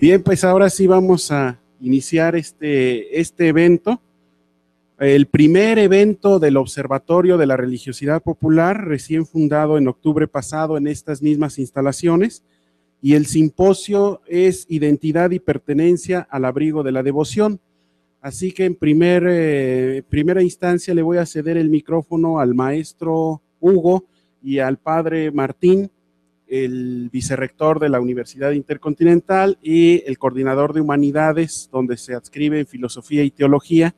Bien, pues ahora sí vamos a iniciar este evento, el primer evento del Observatorio de la Religiosidad Popular, recién fundado en octubre pasado en estas mismas instalaciones, y el simposio es Identidad y Pertenencia al Abrigo de la Devoción. Así que en primera instancia le voy a ceder el micrófono al maestro Hugo y al padre Martín, el vicerrector de la Universidad Intercontinental y el coordinador de Humanidades, donde se adscribe Filosofía y Teología,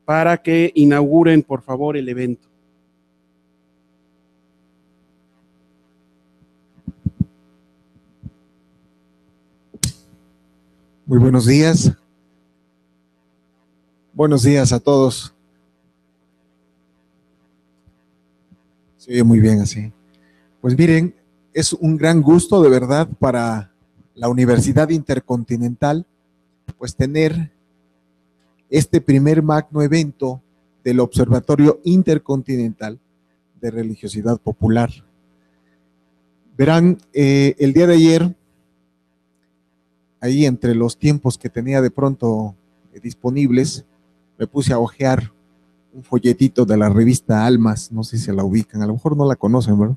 para que inauguren, por favor, el evento. Muy buenos días. Buenos días a todos. Se oye muy bien así. Pues miren, es un gran gusto de verdad para la Universidad Intercontinental, pues tener este primer magno evento del Observatorio Intercontinental de Religiosidad Popular. Verán, el día de ayer, ahí entre los tiempos que tenía de pronto disponibles, me puse a hojear un folletito de la revista Almas, no sé si se la ubican, a lo mejor no la conocen, ¿verdad?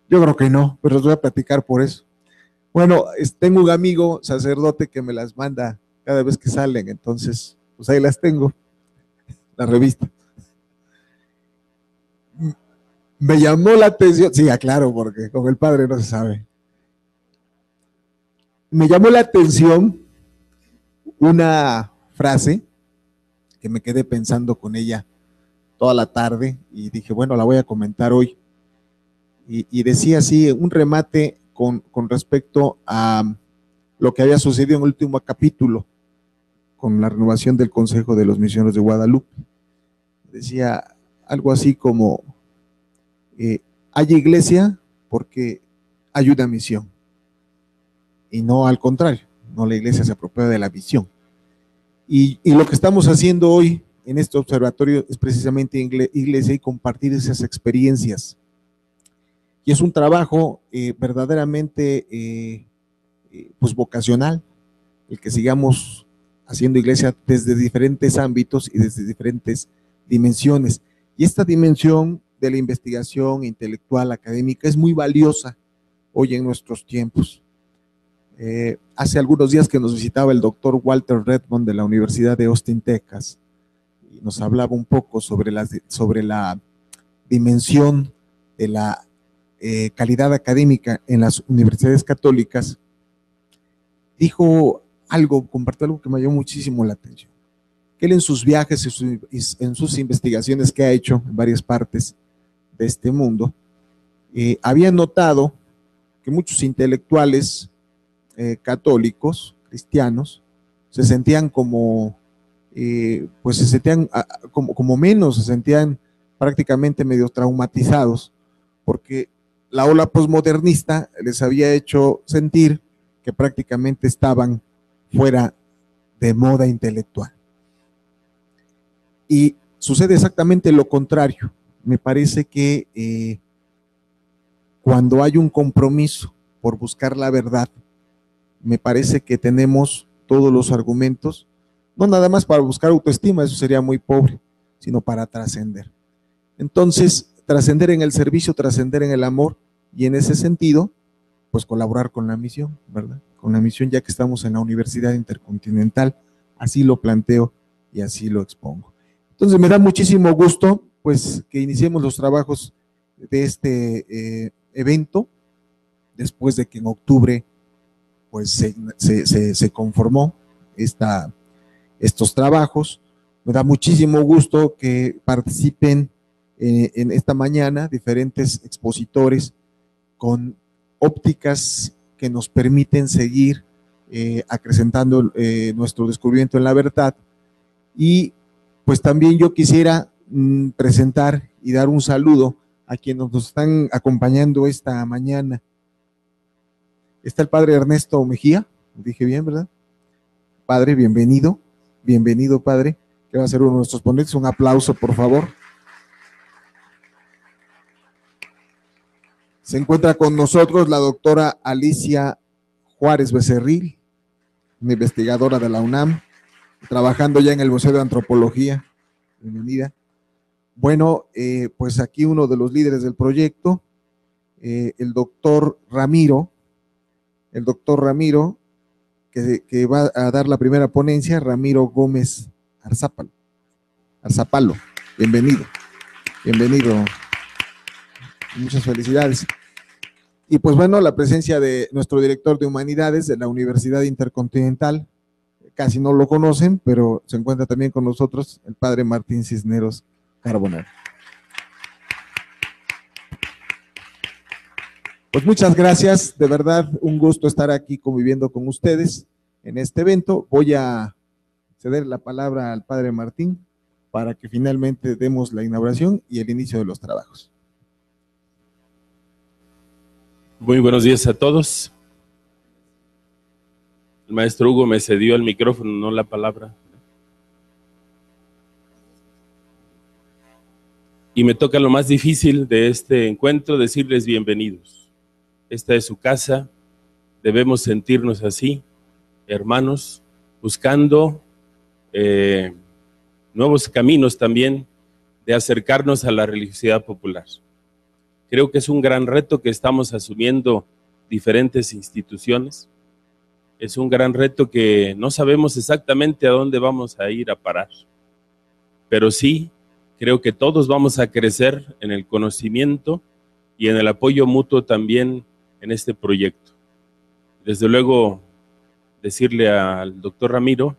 Yo creo que no, pero les voy a platicar por eso. Bueno, tengo un amigo sacerdote que me las manda cada vez que salen, entonces, pues ahí las tengo, la revista. Me llamó la atención, sí, aclaro, porque con el padre no se sabe. Me llamó la atención una frase que me quedé pensando con ella toda la tarde y dije, bueno, la voy a comentar hoy. Y decía así, un remate con respecto a lo que había sucedido en el último capítulo con la renovación del Consejo de los Misioneros de Guadalupe. Decía algo así como, hay iglesia porque hay una misión, y no al contrario, no la iglesia se apropia de la visión. Y lo que estamos haciendo hoy en este observatorio es precisamente iglesia y compartir esas experiencias. Y es un trabajo verdaderamente pues vocacional, el que sigamos haciendo iglesia desde diferentes ámbitos y desde diferentes dimensiones. Y esta dimensión de la investigación intelectual, académica, es muy valiosa hoy en nuestros tiempos. Hace algunos días que nos visitaba el doctor Walter Redmond de la Universidad de Austin, Texas, y nos hablaba un poco sobre la dimensión de la calidad académica en las universidades católicas. Dijo algo, compartió algo que me llamó muchísimo la atención, que él en sus viajes, en sus investigaciones que ha hecho en varias partes de este mundo, había notado que muchos intelectuales católicos, cristianos, se sentían como menos, se sentían prácticamente medio traumatizados, porque la ola posmodernista les había hecho sentir que prácticamente estaban fuera de moda intelectual. Y sucede exactamente lo contrario. Me parece que cuando hay un compromiso por buscar la verdad, me parece que tenemos todos los argumentos, no nada más para buscar autoestima, eso sería muy pobre, sino para trascender. Entonces, trascender en el servicio, trascender en el amor, y en ese sentido, pues colaborar con la misión, ¿verdad? Con la misión, ya que estamos en la Universidad Intercontinental, así lo planteo y así lo expongo. Entonces, me da muchísimo gusto, pues, que iniciemos los trabajos de este evento, después de que en octubre pues se conformó estos trabajos. Me da muchísimo gusto que participen en esta mañana diferentes expositores con ópticas que nos permiten seguir acrecentando nuestro descubrimiento en la verdad. Y pues también yo quisiera presentar y dar un saludo a quienes nos están acompañando esta mañana. Está el padre Ernesto Mejía, lo dije bien, ¿verdad? Padre, bienvenido, padre, que va a ser uno de nuestros ponentes. Un aplauso, por favor. Se encuentra con nosotros la doctora Alicia Juárez Becerril, una investigadora de la UNAM, trabajando ya en el Museo de Antropología. Bienvenida. Bueno, pues aquí uno de los líderes del proyecto, el doctor Ramiro, que va a dar la primera ponencia, Ramiro Gómez Arzapalo. Bienvenido. Muchas felicidades. Y pues bueno, la presencia de nuestro director de Humanidades de la Universidad Intercontinental, casi no lo conocen, pero se encuentra también con nosotros el padre Martín Cisneros Carbonell. Pues muchas gracias, de verdad un gusto estar aquí conviviendo con ustedes en este evento. Voy a ceder la palabra al padre Martín para que finalmente demos la inauguración y el inicio de los trabajos. Muy buenos días a todos. El maestro Hugo me cedió el micrófono, no la palabra. Y me toca lo más difícil de este encuentro, decirles bienvenidos. Esta es su casa, debemos sentirnos así, hermanos, buscando nuevos caminos también de acercarnos a la religiosidad popular. Creo que es un gran reto que estamos asumiendo diferentes instituciones. Es un gran reto que no sabemos exactamente a dónde vamos a ir a parar. Pero sí, creo que todos vamos a crecer en el conocimiento y en el apoyo mutuo también en este proyecto. Desde luego, decirle al doctor Ramiro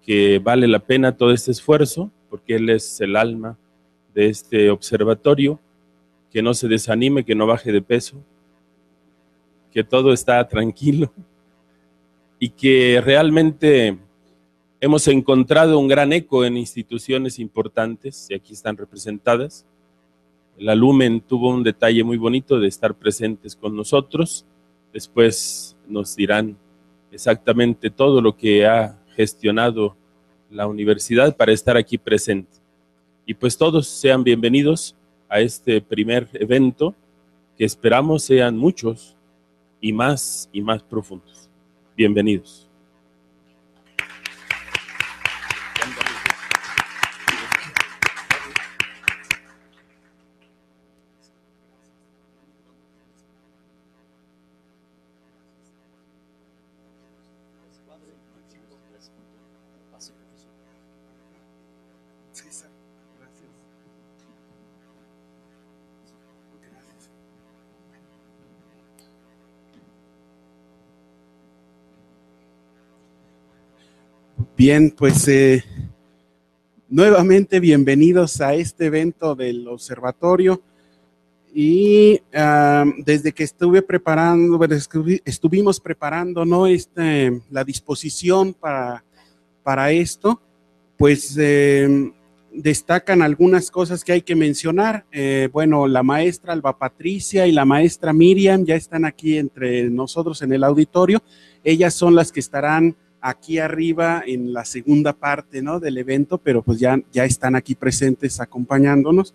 que vale la pena todo este esfuerzo, porque él es el alma de este observatorio, que no se desanime, que no baje de peso, que todo está tranquilo y que realmente hemos encontrado un gran eco en instituciones importantes y aquí están representadas. La Lumen tuvo un detalle muy bonito de estar presentes con nosotros. Después nos dirán exactamente todo lo que ha gestionado la universidad para estar aquí presente. Y pues todos sean bienvenidos a este primer evento que esperamos sean muchos y más profundos. Bienvenidos. Bien, pues nuevamente bienvenidos a este evento del observatorio y desde que estuvimos preparando, ¿no? La disposición para esto, pues destacan algunas cosas que hay que mencionar. Bueno, la maestra Alba Patricia y la maestra Miriam ya están aquí entre nosotros en el auditorio. Ellas son las que estarán aquí arriba en la segunda parte, ¿no? Del evento, pero pues ya están aquí presentes acompañándonos.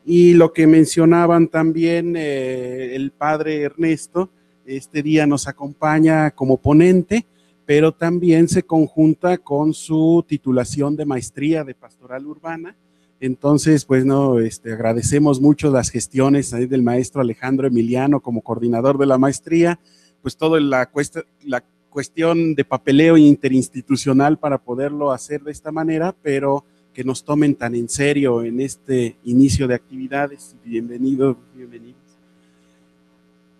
Y lo que mencionaban también el padre Ernesto, este día nos acompaña como ponente, pero también se conjunta con su titulación de maestría de pastoral urbana. Entonces, pues no, agradecemos mucho las gestiones ahí del maestro Alejandro Emiliano como coordinador de la maestría, pues toda la cuestión de papeleo interinstitucional para poderlo hacer de esta manera, pero que nos tomen tan en serio en este inicio de actividades. Bienvenidos.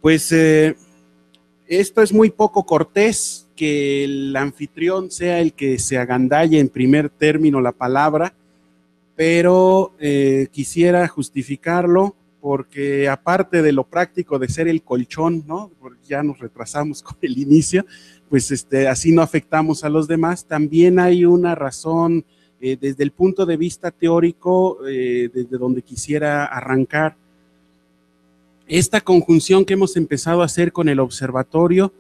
Pues esto es muy poco cortés que el anfitrión sea el que se agandalle en primer término la palabra, pero quisiera justificarlo porque aparte de lo práctico de ser el colchón, ¿no? Porque ya nos retrasamos con el inicio, pues así no afectamos a los demás. También hay una razón desde el punto de vista teórico, desde donde quisiera arrancar. Esta conjunción que hemos empezado a hacer con el observatorio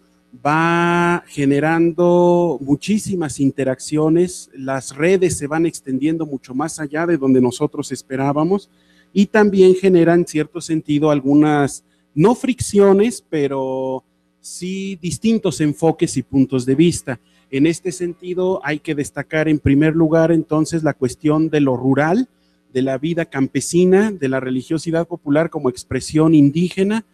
va generando muchísimas interacciones, las redes se van extendiendo mucho más allá de donde nosotros esperábamos y también generan en cierto sentido algunas, no fricciones, pero sí distintos enfoques y puntos de vista. En este sentido, hay que destacar en primer lugar entonces la cuestión de lo rural, de la vida campesina, de la religiosidad popular como expresión indígena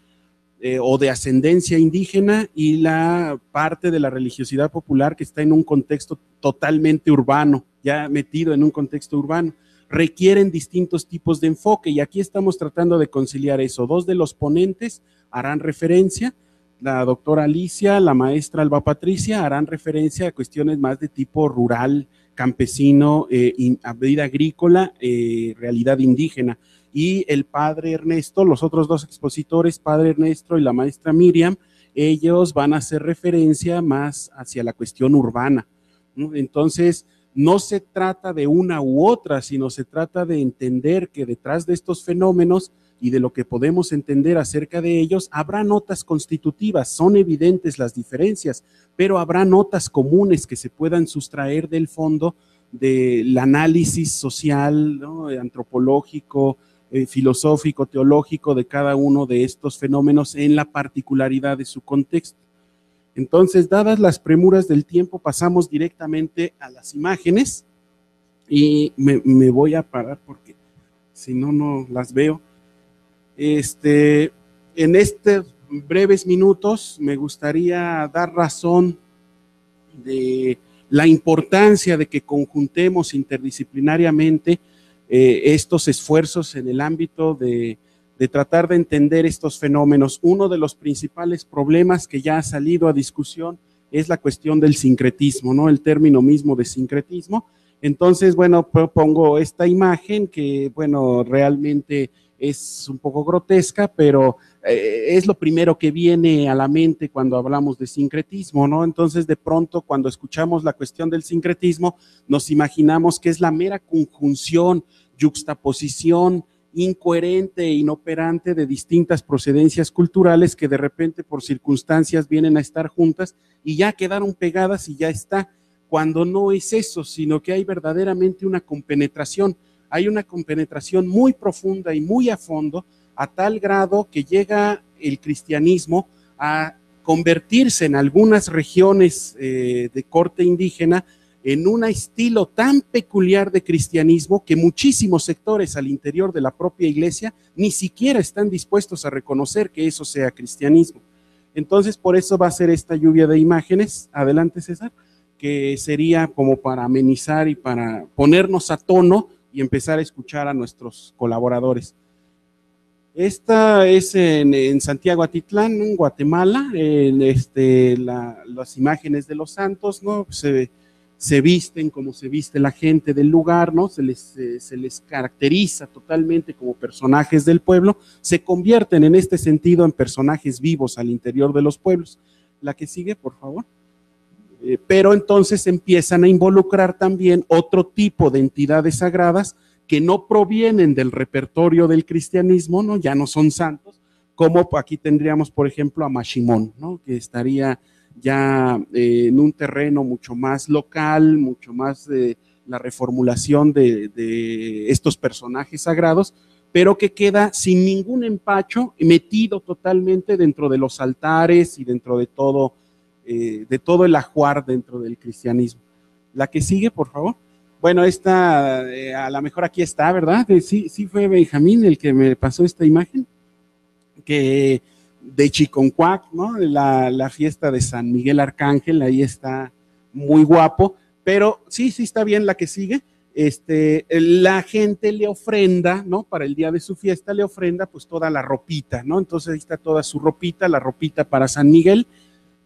o de ascendencia indígena, y la parte de la religiosidad popular que está en un contexto totalmente urbano, ya metido en un contexto urbano. Requieren distintos tipos de enfoque y aquí estamos tratando de conciliar eso. Dos de los ponentes harán referencia, la doctora Alicia, la maestra Alba Patricia, harán referencia a cuestiones más de tipo rural, campesino, vida agrícola, realidad indígena. Y el padre Ernesto, los otros dos expositores, padre Ernesto y la maestra Miriam, ellos van a hacer referencia más hacia la cuestión urbana, ¿no? Entonces, no se trata de una u otra, sino se trata de entender que detrás de estos fenómenos y de lo que podemos entender acerca de ellos, habrá notas constitutivas, son evidentes las diferencias, pero habrá notas comunes que se puedan sustraer del fondo del análisis social, ¿no? Antropológico, filosófico, teológico de cada uno de estos fenómenos en la particularidad de su contexto. Entonces, dadas las premuras del tiempo, pasamos directamente a las imágenes y me voy a parar porque si no, no las veo. En estos breves minutos me gustaría dar razón de la importancia de que conjuntemos interdisciplinariamente estos esfuerzos en el ámbito de tratar de entender estos fenómenos. Uno de los principales problemas que ya ha salido a discusión es la cuestión del sincretismo, ¿no? El término mismo de sincretismo. Entonces, bueno, propongo esta imagen que, bueno, realmente es un poco grotesca, pero es lo primero que viene a la mente cuando hablamos de sincretismo, ¿no? Entonces, de pronto, cuando escuchamos la cuestión del sincretismo, nos imaginamos que es la mera conjunción, yuxtaposición incoherente e inoperante de distintas procedencias culturales que de repente por circunstancias vienen a estar juntas y ya quedaron pegadas y ya está, cuando no es eso, sino que hay verdaderamente una compenetración. Hay una compenetración muy profunda y muy a fondo, a tal grado que llega el cristianismo a convertirse en algunas regiones de corte indígena en un estilo tan peculiar de cristianismo que muchísimos sectores al interior de la propia iglesia ni siquiera están dispuestos a reconocer que eso sea cristianismo. Entonces, por eso va a ser esta lluvia de imágenes. Adelante, César, que sería como para amenizar y para ponernos a tono y empezar a escuchar a nuestros colaboradores. Esta es en Santiago Atitlán, en Guatemala, las imágenes de los santos, ¿no? Se visten como se viste la gente del lugar, ¿no? Se les caracteriza totalmente como personajes del pueblo, se convierten en este sentido en personajes vivos al interior de los pueblos. La que sigue, por favor. Pero entonces empiezan a involucrar también otro tipo de entidades sagradas que no provienen del repertorio del cristianismo, ¿no? Ya no son santos, como aquí tendríamos, por ejemplo, a Mashimón, ¿no? Que estaría ya en un terreno mucho más local, mucho más de la reformulación de estos personajes sagrados, pero que queda sin ningún empacho, metido totalmente dentro de los altares y dentro de todo el ajuar dentro del cristianismo. La que sigue, por favor. Bueno, esta, a lo mejor aquí está, ¿verdad? Sí fue Benjamín el que me pasó esta imagen, que de Chiconcuac, ¿no? La fiesta de San Miguel Arcángel, ahí está muy guapo, pero sí está bien la que sigue. La gente le ofrenda, ¿no? Para el día de su fiesta le ofrenda pues toda la ropita, ¿no? Entonces ahí está toda su ropita, la ropita para San Miguel,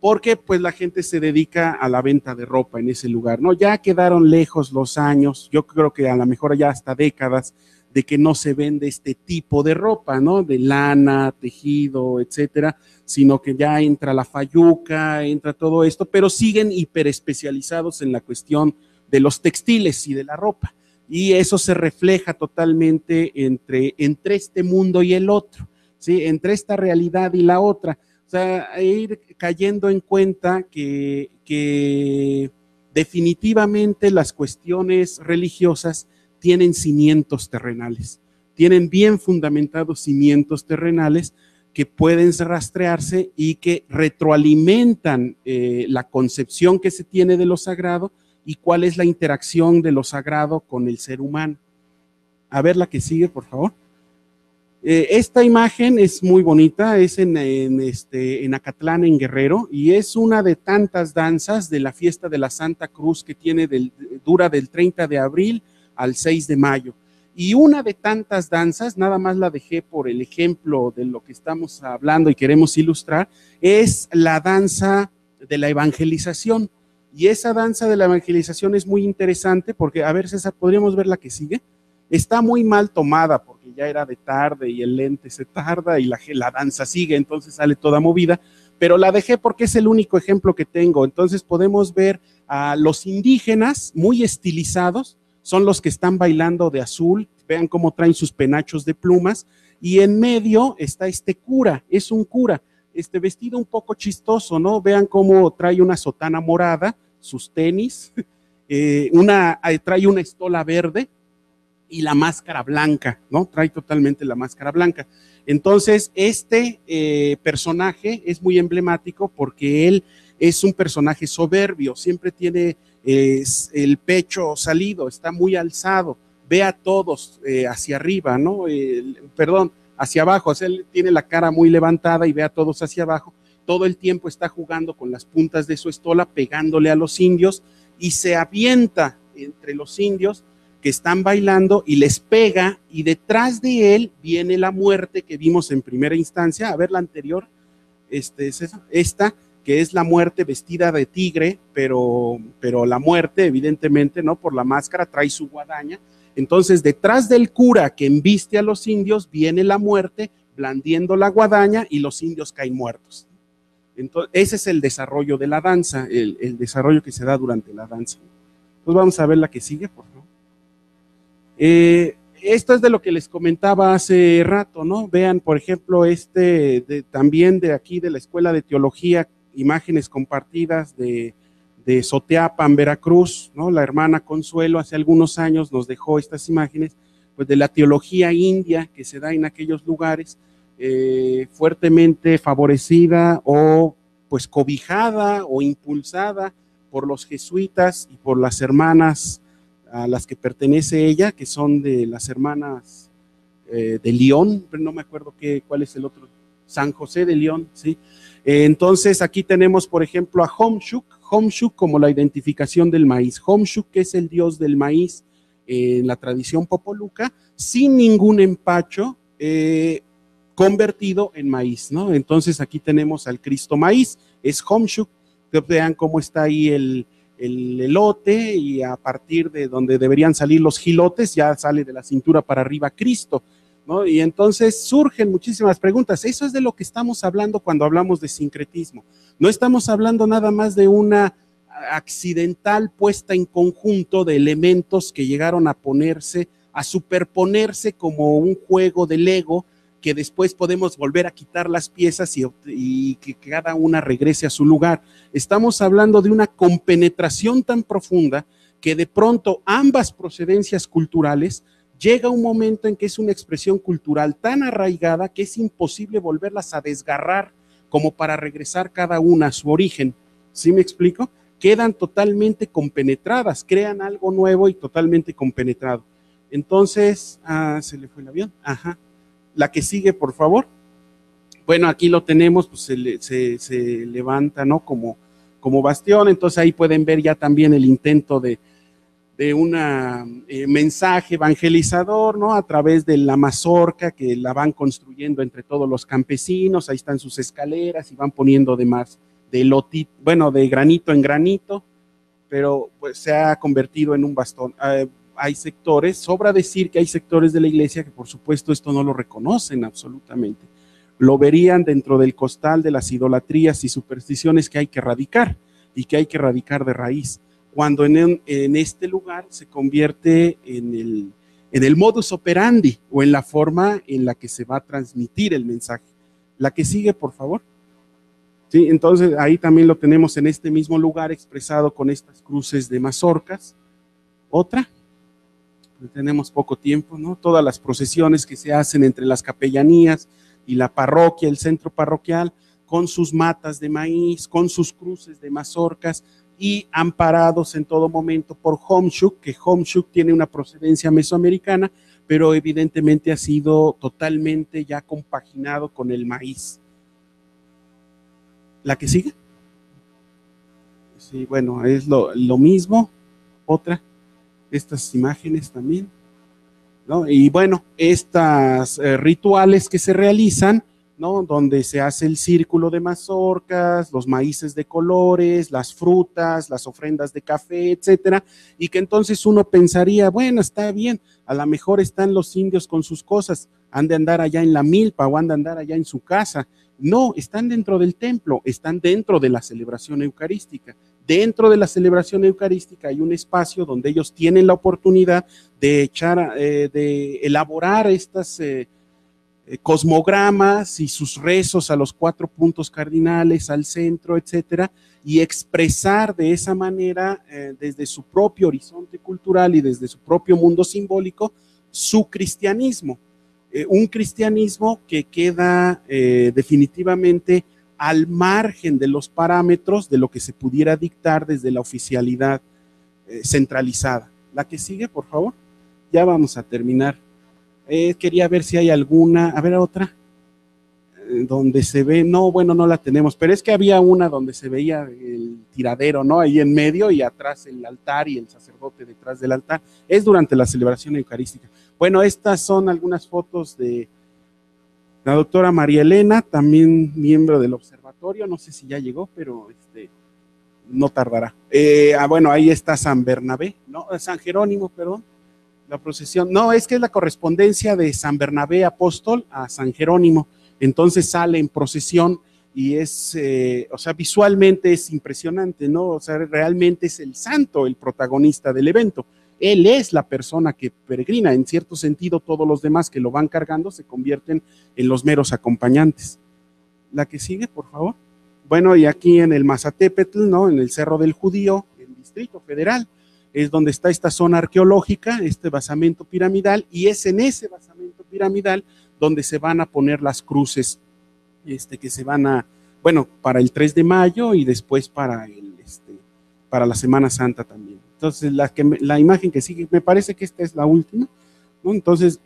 porque pues la gente se dedica a la venta de ropa en ese lugar, ¿no? Ya quedaron lejos los años, yo creo que a lo mejor ya hasta décadas, de que no se vende este tipo de ropa, ¿no? De lana, tejido, etcétera, sino que ya entra la fayuca, entra todo esto, pero siguen hiperespecializados en la cuestión de los textiles y de la ropa. Y eso se refleja totalmente entre este mundo y el otro, ¿sí? Entre esta realidad y la otra. O sea, ir cayendo en cuenta que definitivamente las cuestiones religiosas tienen cimientos terrenales, tienen bien fundamentados cimientos terrenales que pueden rastrearse y que retroalimentan la concepción que se tiene de lo sagrado y cuál es la interacción de lo sagrado con el ser humano. A ver la que sigue, por favor. Esta imagen es muy bonita, es en Acatlán, en Guerrero, y es una de tantas danzas de la fiesta de la Santa Cruz que dura del 30 de abril al 6 de mayo. Y una de tantas danzas, nada más la dejé por el ejemplo de lo que estamos hablando y queremos ilustrar, es la danza de la evangelización. Y esa danza de la evangelización es muy interesante porque, a ver, César, ¿podríamos ver la que sigue? Está muy mal tomada porque ya era de tarde y el lente se tarda y la danza sigue, entonces sale toda movida, pero la dejé porque es el único ejemplo que tengo. Entonces podemos ver a los indígenas muy estilizados, son los que están bailando de azul, vean cómo traen sus penachos de plumas, y en medio está este cura, es un cura, vestido un poco chistoso, ¿no? Vean cómo trae una sotana morada, sus tenis, trae una estola verde, y la máscara blanca, ¿no? Trae totalmente la máscara blanca. Entonces, personaje es muy emblemático porque él es un personaje soberbio, siempre tiene el pecho salido, está muy alzado, ve a todos hacia arriba, ¿no? Hacia abajo, o sea, él tiene la cara muy levantada y ve a todos hacia abajo, todo el tiempo está jugando con las puntas de su estola, pegándole a los indios y se avienta entre los indios que están bailando y les pega, y detrás de él viene la muerte que vimos en primera instancia. A ver la anterior, esta que es la muerte vestida de tigre, pero la muerte evidentemente, ¿no? Por la máscara trae su guadaña. Entonces detrás del cura que embiste a los indios viene la muerte blandiendo la guadaña y los indios caen muertos. Entonces ese es el desarrollo de la danza, el desarrollo que se da durante la danza. Pues vamos a ver la que sigue, por favor. Esto es de lo que les comentaba hace rato, ¿no? Vean, por ejemplo, también de aquí de la Escuela de Teología, imágenes compartidas de Soteapan, Veracruz, ¿no? La hermana Consuelo hace algunos años nos dejó estas imágenes, pues de la teología india que se da en aquellos lugares, fuertemente favorecida o pues cobijada o impulsada por los jesuitas y por las hermanas a las que pertenece ella, que son de las hermanas de León, pero no me acuerdo cuál es el otro, San José de León, ¿sí? Entonces aquí tenemos, por ejemplo, a Homshuk como la identificación del maíz. Homshuk, que es el dios del maíz en la tradición popoluca, sin ningún empacho, convertido en maíz, ¿no? Entonces aquí tenemos al Cristo maíz, es Homshuk. Vean cómo está ahí el elote, y a partir de donde deberían salir los jilotes, ya sale de la cintura para arriba Cristo, ¿no? Y entonces surgen muchísimas preguntas. Eso es de lo que estamos hablando cuando hablamos de sincretismo. No estamos hablando nada más de una accidental puesta en conjunto de elementos que llegaron a superponerse como un juego de Lego, que después podemos volver a quitar las piezas y que cada una regrese a su lugar. Estamos hablando de una compenetración tan profunda que de pronto ambas procedencias culturales llega un momento en que es una expresión cultural tan arraigada que es imposible volverlas a desgarrar como para regresar cada una a su origen. ¿Sí me explico? Quedan totalmente compenetradas, crean algo nuevo y totalmente compenetrado. Entonces, se le fue el avión. Ajá. La que sigue, por favor. Bueno, aquí lo tenemos, pues se levanta, ¿no? Como bastión. Entonces ahí pueden ver ya también el intento de un mensaje evangelizador, ¿no? A través de la mazorca que la van construyendo entre todos los campesinos. Ahí están sus escaleras y van poniendo de granito en granito, pero pues se ha convertido en un bastón. Hay sectores, sobra decir que hay sectores de la iglesia que por supuesto esto no lo reconocen absolutamente, lo verían dentro del costal de las idolatrías y supersticiones que hay que erradicar y que hay que erradicar de raíz, cuando en este lugar se convierte en el modus operandi o en la forma en la que se va a transmitir el mensaje. La que sigue, por favor. Sí, entonces ahí también lo tenemos en este mismo lugar expresado con estas cruces de mazorcas. Otra. Tenemos poco tiempo, ¿no? Todas las procesiones que se hacen entre las capellanías y la parroquia, el centro parroquial, con sus matas de maíz, con sus cruces de mazorcas y amparados en todo momento por Homshuk, que Homshuk tiene una procedencia mesoamericana, pero evidentemente ha sido totalmente ya compaginado con el maíz. ¿La que sigue? Sí, bueno, es lo mismo. Otra, estas imágenes también, ¿no? Y bueno, estas rituales que se realizan, ¿no? Donde se hace el círculo de mazorcas, los maíces de colores, las frutas, las ofrendas de café, etcétera, y que entonces uno pensaría, bueno, está bien, a lo mejor están los indios con sus cosas, han de andar allá en la milpa o han de andar allá en su casa. No, están dentro del templo, están dentro de la celebración eucarística. Dentro de la celebración eucarística hay un espacio donde ellos tienen la oportunidad de de elaborar estas cosmogramas y sus rezos a los 4 puntos cardinales, al centro, etcétera, y expresar de esa manera, desde su propio horizonte cultural y desde su propio mundo simbólico, su cristianismo. Un cristianismo que queda definitivamente al margen de los parámetros de lo que se pudiera dictar desde la oficialidad centralizada. La que sigue, por favor. Ya vamos a terminar. Quería ver si hay alguna, a ver otra, donde se ve, no, bueno, no la tenemos, pero es que había una donde se veía el tiradero, ¿no? Ahí en medio y atrás el altar y el sacerdote detrás del altar. Es durante la celebración eucarística. Bueno, estas son algunas fotos de la doctora María Elena, también miembro del observatorio, no sé si ya llegó, pero no tardará. Bueno, ahí está San Bernabé, ¿no? San Jerónimo, perdón. La procesión, no, es que es la correspondencia de San Bernabé apóstol a San Jerónimo, entonces sale en procesión y es, o sea, visualmente es impresionante, ¿no? O sea, realmente es el santo el protagonista del evento. Él es la persona que peregrina, en cierto sentido todos los demás que lo van cargando se convierten en los meros acompañantes. La que sigue, por favor. Bueno, y aquí en el Mazatépetl, ¿no? En el Cerro del Judío, el Distrito Federal, es donde está esta zona arqueológica, este basamento piramidal, y es en ese basamento piramidal donde se van a poner las cruces, que se van a, bueno, para el 3 de mayo y después para la Semana Santa también. Entonces, la imagen que sigue, me parece que esta es la última, ¿no? Entonces,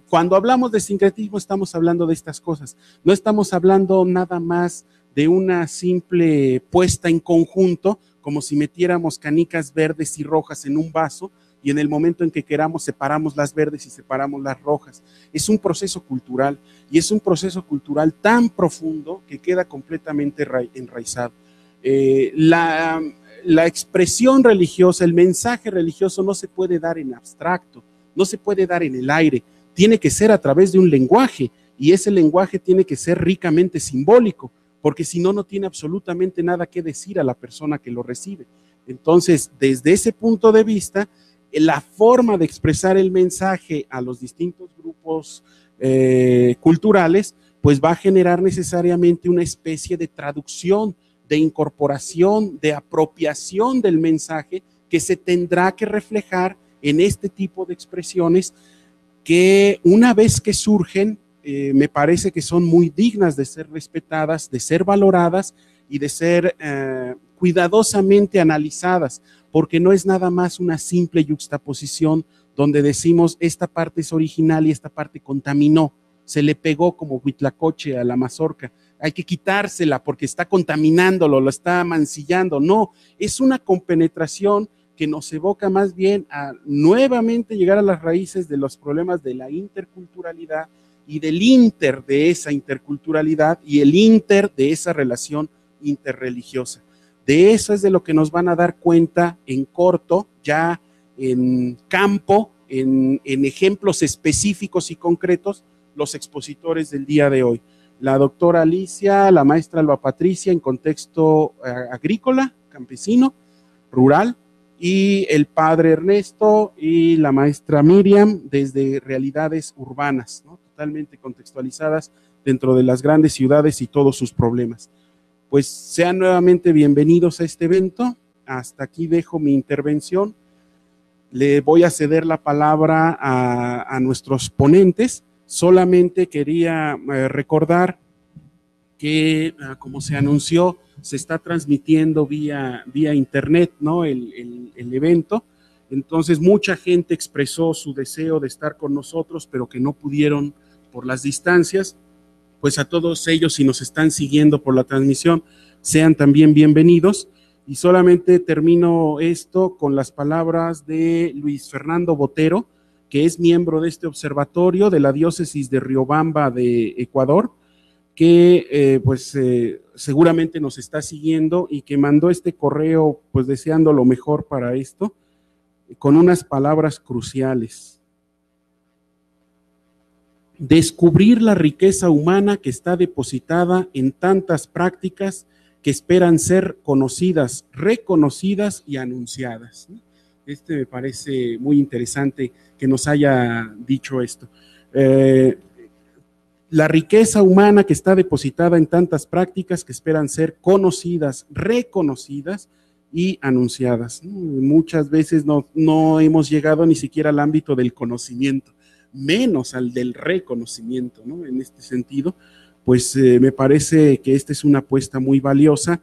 cuando hablamos de sincretismo, estamos hablando de estas cosas. No estamos hablando nada más de una simple puesta en conjunto, como si metiéramos canicas verdes y rojas en un vaso y en el momento en que queramos separamos las verdes y separamos las rojas. Es un proceso cultural y es un proceso cultural tan profundo que queda completamente enraizado. La expresión religiosa, el mensaje religioso no se puede dar en abstracto, no se puede dar en el aire, tiene que ser a través de un lenguaje y ese lenguaje tiene que ser ricamente simbólico, porque si no, no tiene absolutamente nada que decir a la persona que lo recibe. Entonces, desde ese punto de vista, la forma de expresar el mensaje a los distintos grupos culturales, pues va a generar necesariamente una especie de traducción, de incorporación, de apropiación del mensaje que se tendrá que reflejar en este tipo de expresiones que una vez que surgen, me parece que son muy dignas de ser respetadas, de ser valoradas y de ser cuidadosamente analizadas, porque no es nada más una simple yuxtaposición donde decimos esta parte es original y esta parte contaminó, se le pegó como huitlacoche a la mazorca, hay que quitársela porque está contaminándolo, lo está mancillando. No, es una compenetración que nos evoca más bien a nuevamente llegar a las raíces de los problemas de la interculturalidad y del inter de esa interculturalidad y el inter de esa relación interreligiosa. De eso es de lo que nos van a dar cuenta en corto, ya en campo, en ejemplos específicos y concretos, los expositores del día de hoy. La doctora Alicia, la maestra Alba Patricia en contexto agrícola, campesino, rural, y el padre Ernesto y la maestra Miriam desde realidades urbanas, ¿no? Totalmente contextualizadas dentro de las grandes ciudades y todos sus problemas. Pues sean nuevamente bienvenidos a este evento. Hasta aquí dejo mi intervención. Le voy a ceder la palabra a nuestros ponentes Solamente quería recordar que, como se anunció, se está transmitiendo vía internet, ¿no? el evento. Entonces, mucha gente expresó su deseo de estar con nosotros, pero que no pudieron por las distancias. Pues a todos ellos, si nos están siguiendo por la transmisión, sean también bienvenidos. Y solamente termino esto con las palabras de Luis Fernando Botero, que es miembro de este observatorio de la diócesis de Riobamba de Ecuador, que seguramente nos está siguiendo y que mandó este correo pues deseando lo mejor para esto, con unas palabras cruciales. Descubrir la riqueza humana que está depositada en tantas prácticas que esperan ser conocidas, reconocidas y anunciadas. Me parece muy interesante que nos haya dicho esto. La riqueza humana que está depositada en tantas prácticas que esperan ser conocidas, reconocidas y anunciadas. Muchas veces no hemos llegado ni siquiera al ámbito del conocimiento, menos al del reconocimiento, ¿no? En este sentido, pues me parece que esta es una apuesta muy valiosa.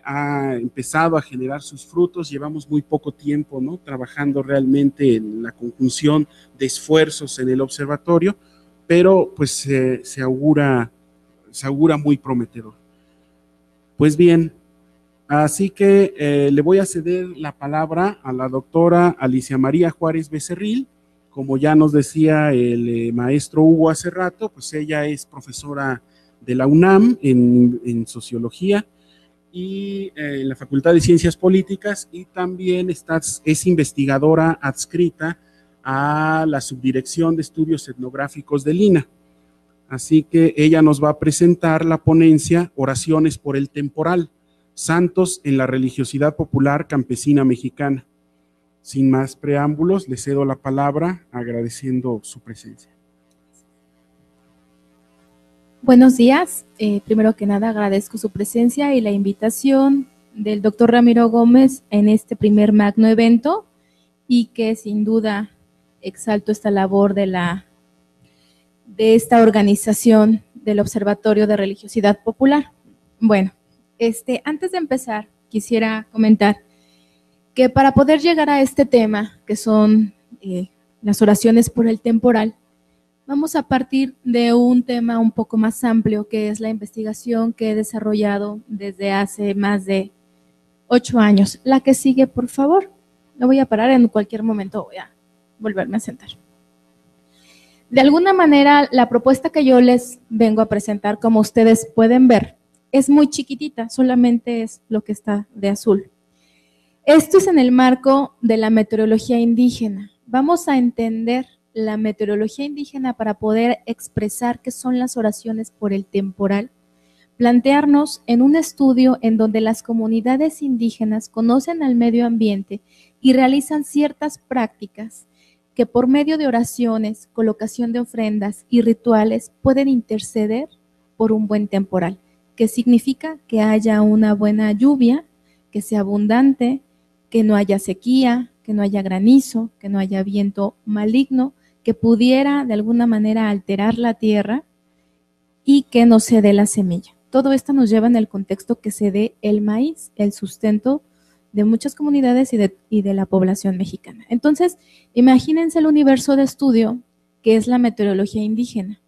Ha empezado a generar sus frutos, llevamos muy poco tiempo, ¿no? Trabajando realmente en la conjunción de esfuerzos en el observatorio, pero pues se augura muy prometedor. Pues bien, así que le voy a ceder la palabra a la doctora Alicia María Juárez Becerril. Como ya nos decía el maestro Hugo hace rato, pues ella es profesora de la UNAM en Sociología y en la Facultad de Ciencias Políticas, y también es investigadora adscrita a la Subdirección de Estudios Etnográficos del INAH. Así que ella nos va a presentar la ponencia Oraciones por el Temporal, Santos en la Religiosidad Popular Campesina Mexicana. Sin más preámbulos, le cedo la palabra agradeciendo su presencia. Buenos días. Primero que nada agradezco su presencia y la invitación del doctor Ramiro Gómez en este primer magno evento, y que sin duda exalto esta labor de esta organización del Observatorio de Religiosidad Popular. Bueno, antes de empezar quisiera comentar que para poder llegar a este tema, que son las oraciones por el temporal, vamos a partir de un tema un poco más amplio, que es la investigación que he desarrollado desde hace más de 8 años. La que sigue, por favor. No voy a parar en cualquier momento, voy a volverme a sentar. De alguna manera, la propuesta que yo les vengo a presentar, como ustedes pueden ver, es muy chiquitita, solamente es lo que está de azul. Esto es en el marco de la meteorología indígena. Vamos a entender la meteorología indígena para poder expresar qué son las oraciones por el temporal, plantearnos en un estudio en donde las comunidades indígenas conocen al medio ambiente y realizan ciertas prácticas que por medio de oraciones, colocación de ofrendas y rituales pueden interceder por un buen temporal, que significa que haya una buena lluvia, que sea abundante, que no haya sequía, que no haya granizo, que no haya viento maligno, que pudiera de alguna manera alterar la tierra y que no se dé la semilla. Todo esto nos lleva en el contexto que se dé el maíz, el sustento de muchas comunidades y de la población mexicana. Entonces, imagínense el universo de estudio que es la meteorología indígena.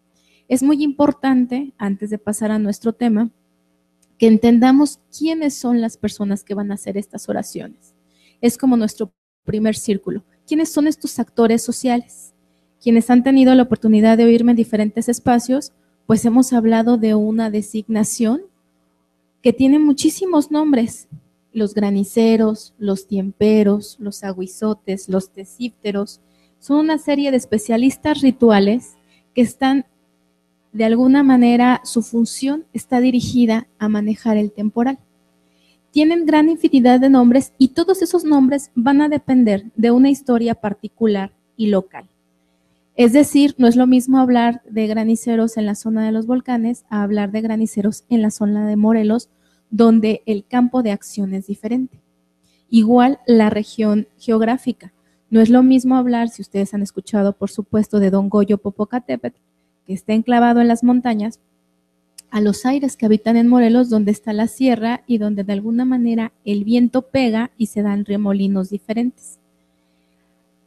Es muy importante, antes de pasar a nuestro tema, que entendamos quiénes son las personas que van a hacer estas oraciones. Es como nuestro primer círculo. ¿Quiénes son estos actores sociales? Quienes han tenido la oportunidad de oírme en diferentes espacios, pues hemos hablado de una designación que tiene muchísimos nombres: los graniceros, los tiemperos, los aguizotes, los tesípteros. Son una serie de especialistas rituales que están, de alguna manera, su función está dirigida a manejar el temporal. Tienen gran infinidad de nombres y todos esos nombres van a depender de una historia particular y local. Es decir, no es lo mismo hablar de graniceros en la zona de los volcanes a hablar de graniceros en la zona de Morelos, donde el campo de acción es diferente. Igual la región geográfica. No es lo mismo hablar, si ustedes han escuchado, por supuesto, de Don Goyo Popocatépetl, que está enclavado en las montañas, a los aires que habitan en Morelos, donde está la sierra y donde de alguna manera el viento pega y se dan remolinos diferentes.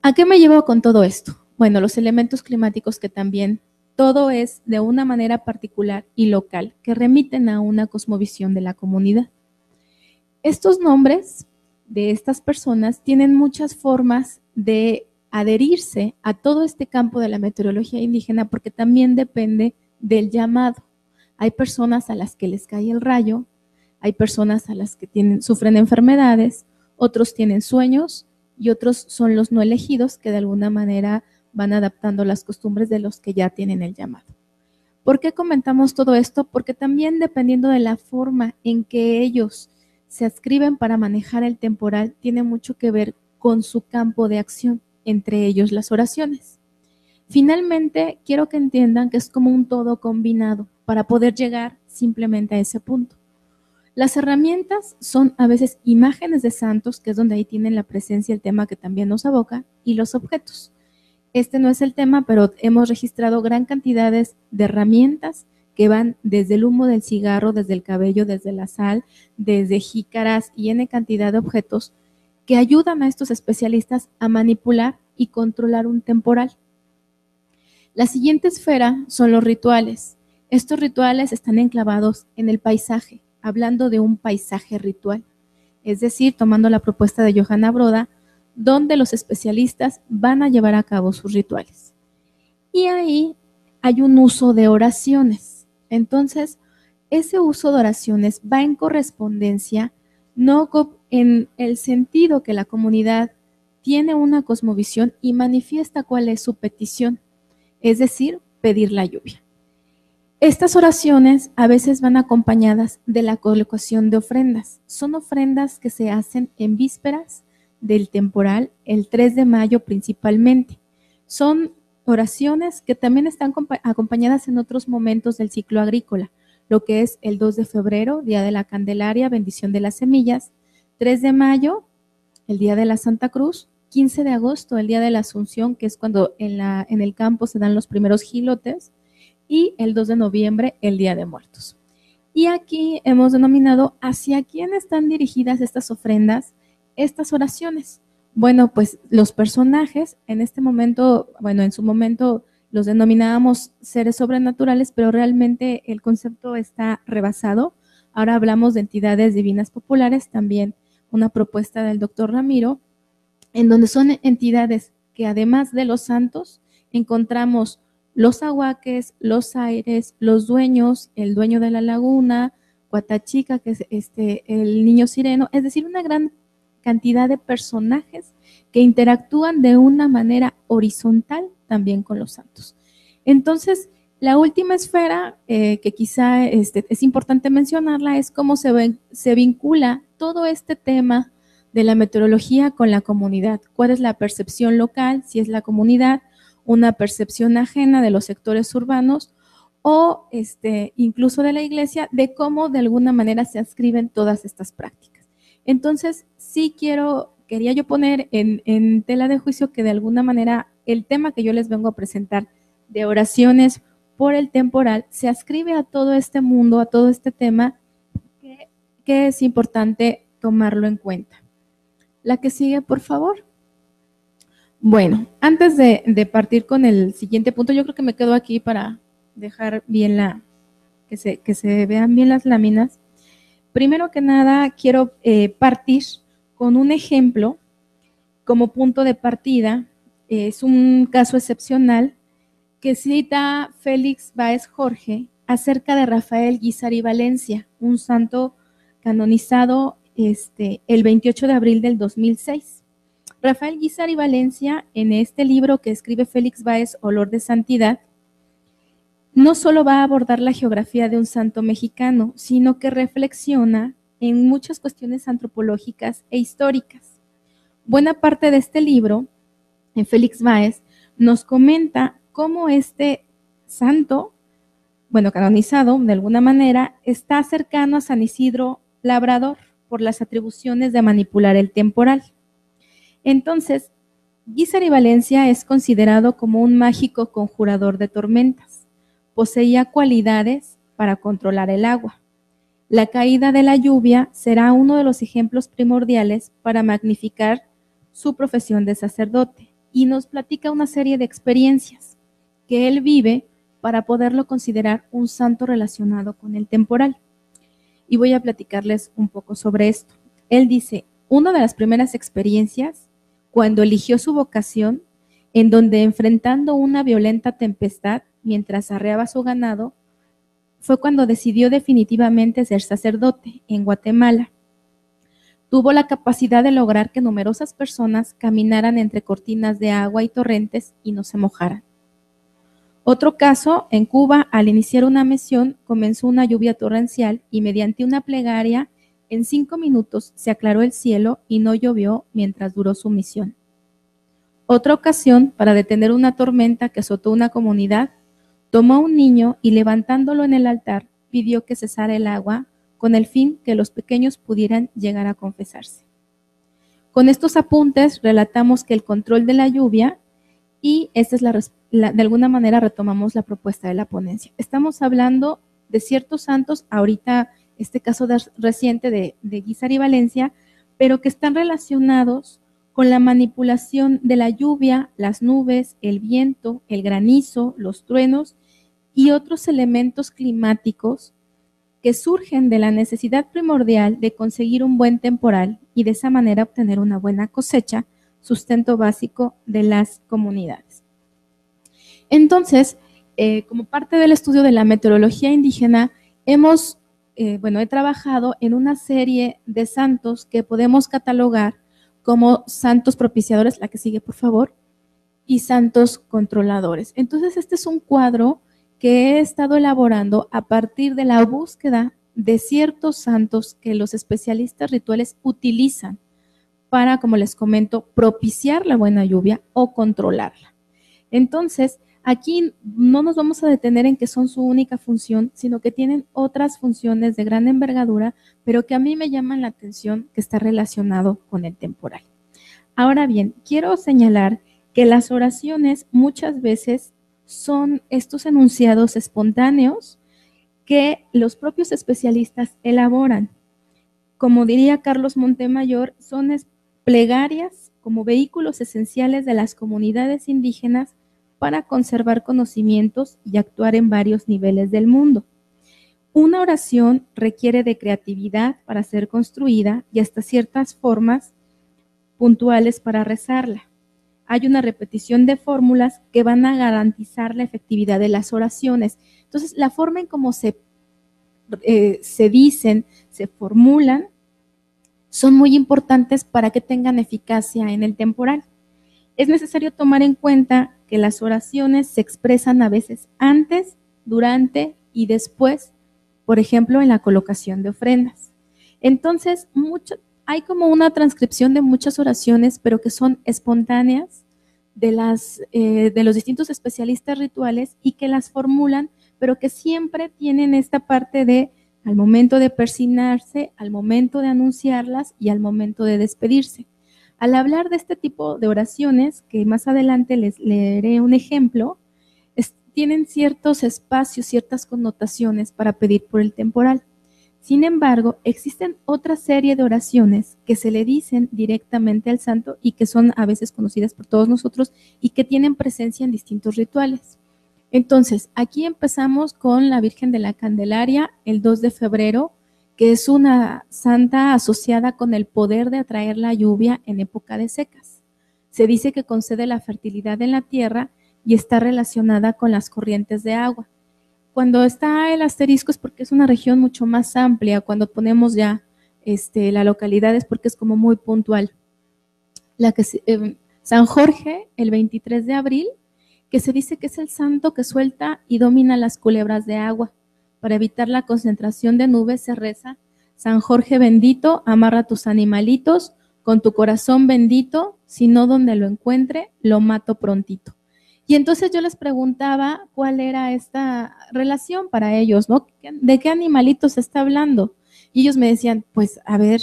¿A qué me llevo con todo esto? Bueno, los elementos climáticos que también todo es de una manera particular y local, que remiten a una cosmovisión de la comunidad. Estos nombres de estas personas tienen muchas formas de adherirse a todo este campo de la meteorología indígena, porque también depende del llamado. Hay personas a las que les cae el rayo, hay personas a las que sufren enfermedades, otros tienen sueños y otros son los no elegidos que de alguna manera van adaptando las costumbres de los que ya tienen el llamado. ¿Por qué comentamos todo esto? Porque también dependiendo de la forma en que ellos se adscriben para manejar el temporal, tiene mucho que ver con su campo de acción, entre ellos las oraciones. Finalmente, quiero que entiendan que es como un todo combinado para poder llegar simplemente a ese punto. Las herramientas son a veces imágenes de santos, que es donde ahí tienen la presencia el tema que también nos aboca, y los objetos. Este no es el tema, pero hemos registrado gran cantidades de herramientas que van desde el humo del cigarro, desde el cabello, desde la sal, desde jícaras y N cantidad de objetos que ayudan a estos especialistas a manipular y controlar un temporal. La siguiente esfera son los rituales. Estos rituales están enclavados en el paisaje, hablando de un paisaje ritual, es decir, tomando la propuesta de Johanna Broda, donde los especialistas van a llevar a cabo sus rituales. Y ahí hay un uso de oraciones. Entonces, ese uso de oraciones va en correspondencia, no en el sentido que la comunidad tiene una cosmovisión y manifiesta cuál es su petición, es decir, pedir la lluvia. Estas oraciones a veces van acompañadas de la colocación de ofrendas. Son ofrendas que se hacen en vísperas del temporal, el 3 de mayo principalmente. Son oraciones que también están acompañadas en otros momentos del ciclo agrícola, lo que es el 2 de febrero, Día de la Candelaria, bendición de las semillas, 3 de mayo, el Día de la Santa Cruz, 15 de agosto, el Día de la Asunción, que es cuando en el campo se dan los primeros jilotes, y el 2 de noviembre, el Día de Muertos. Y aquí hemos denominado hacia quién están dirigidas estas ofrendas, estas oraciones. Bueno, pues los personajes en este momento, bueno, en su momento los denominábamos seres sobrenaturales, pero realmente el concepto está rebasado. Ahora hablamos de entidades divinas populares, también una propuesta del doctor Ramiro, en donde son entidades que además de los santos encontramos los ahuaques, los aires, los dueños, el dueño de la laguna, Cuatachica, que es el niño sireno, es decir, una gran cantidad de personajes que interactúan de una manera horizontal también con los santos. Entonces, la última esfera que quizá es importante mencionarla es cómo se vincula todo este tema de la meteorología con la comunidad. ¿Cuál es la percepción local? Si es la comunidad, una percepción ajena de los sectores urbanos o incluso de la iglesia, de cómo de alguna manera se adscriben todas estas prácticas. Entonces, sí quería yo poner en tela de juicio que de alguna manera el tema que yo les vengo a presentar de oraciones por el temporal se adscribe a todo este mundo, a todo este tema que es importante tomarlo en cuenta. La que sigue, por favor. Bueno, antes de partir con el siguiente punto, yo creo que me quedo aquí para dejar bien que se vean bien las láminas. Primero que nada, quiero partir con un ejemplo como punto de partida. Es un caso excepcional que cita Félix Báez Jorge acerca de Rafael Guízar y Valencia, un santo canonizado el 28 de abril del 2006. Rafael Guízar y Valencia, en este libro que escribe Félix Báez, Olor de Santidad, no solo va a abordar la geografía de un santo mexicano, sino que reflexiona en muchas cuestiones antropológicas e históricas. Buena parte de este libro, en Félix Báez, nos comenta cómo este santo, canonizado de alguna manera, está cercano a San Isidro Labrador por las atribuciones de manipular el temporal. Entonces, Guízar y Valencia es considerado como un mágico conjurador de tormentas. Poseía cualidades para controlar el agua. La caída de la lluvia será uno de los ejemplos primordiales para magnificar su profesión de sacerdote, y nos platica una serie de experiencias que él vive para poderlo considerar un santo relacionado con el temporal. Y voy a platicarles un poco sobre esto. Él dice, una de las primeras experiencias, cuando eligió su vocación, en donde enfrentando una violenta tempestad mientras arreaba su ganado, fue cuando decidió definitivamente ser sacerdote en Guatemala. Tuvo la capacidad de lograr que numerosas personas caminaran entre cortinas de agua y torrentes y no se mojaran. Otro caso, en Cuba, al iniciar una misión, comenzó una lluvia torrencial y mediante una plegaria, en 5 minutos se aclaró el cielo y no llovió mientras duró su misión. Otra ocasión, para detener una tormenta que azotó una comunidad, tomó a un niño y levantándolo en el altar, pidió que cesara el agua con el fin que los pequeños pudieran llegar a confesarse. Con estos apuntes relatamos que el control de la lluvia, y esta es de alguna manera retomamos la propuesta de la ponencia. Estamos hablando de ciertos santos, ahorita este caso reciente de Guízar y Valencia, pero que están relacionados con la manipulación de la lluvia, las nubes, el viento, el granizo, los truenos y otros elementos climáticos que surgen de la necesidad primordial de conseguir un buen temporal y de esa manera obtener una buena cosecha, sustento básico de las comunidades. Entonces, como parte del estudio de la meteorología indígena, he trabajado en una serie de santos que podemos catalogar como santos propiciadores, la que sigue por favor, y santos controladores. Entonces, este es un cuadro que he estado elaborando a partir de la búsqueda de ciertos santos que los especialistas rituales utilizan para, como les comento, propiciar la buena lluvia o controlarla. Entonces, aquí no nos vamos a detener en que son su única función, sino que tienen otras funciones de gran envergadura, pero que a mí me llaman la atención que está relacionado con el temporal. Ahora bien, quiero señalar que las oraciones muchas veces son estos enunciados espontáneos que los propios especialistas elaboran. Como diría Carlos Montemayor, son plegarias como vehículos esenciales de las comunidades indígenas para conservar conocimientos y actuar en varios niveles del mundo. Una oración requiere de creatividad para ser construida y hasta ciertas formas puntuales para rezarla. Hay una repetición de fórmulas que van a garantizar la efectividad de las oraciones. Entonces, la forma en cómo se dicen, se formulan, son muy importantes para que tengan eficacia en el temporal. Es necesario tomar en cuenta que las oraciones se expresan a veces antes, durante y después, por ejemplo, en la colocación de ofrendas. Entonces, hay como una transcripción de muchas oraciones, pero que son espontáneas de los distintos especialistas rituales y que las formulan, pero que siempre tienen esta parte de al momento de persignarse, al momento de anunciarlas y al momento de despedirse. Al hablar de este tipo de oraciones, que más adelante les leeré un ejemplo, tienen ciertos espacios, ciertas connotaciones para pedir por el temporal. Sin embargo, existen otra serie de oraciones que se le dicen directamente al santo y que son a veces conocidas por todos nosotros y que tienen presencia en distintos rituales. Entonces, aquí empezamos con la Virgen de la Candelaria el 2 de febrero, que es una santa asociada con el poder de atraer la lluvia en época de secas. Se dice que concede la fertilidad en la tierra y está relacionada con las corrientes de agua. Cuando está el asterisco es porque es una región mucho más amplia, cuando ponemos ya la localidad es porque es como muy puntual. San Jorge, el 23 de abril, que se dice que es el santo que suelta y domina las culebras de agua. Para evitar la concentración de nubes se reza: San Jorge bendito, amarra tus animalitos, con tu corazón bendito, si no donde lo encuentre, lo mato prontito. Y entonces yo les preguntaba cuál era esta relación para ellos, ¿no? ¿De qué animalitos se está hablando? Y ellos me decían, pues a ver,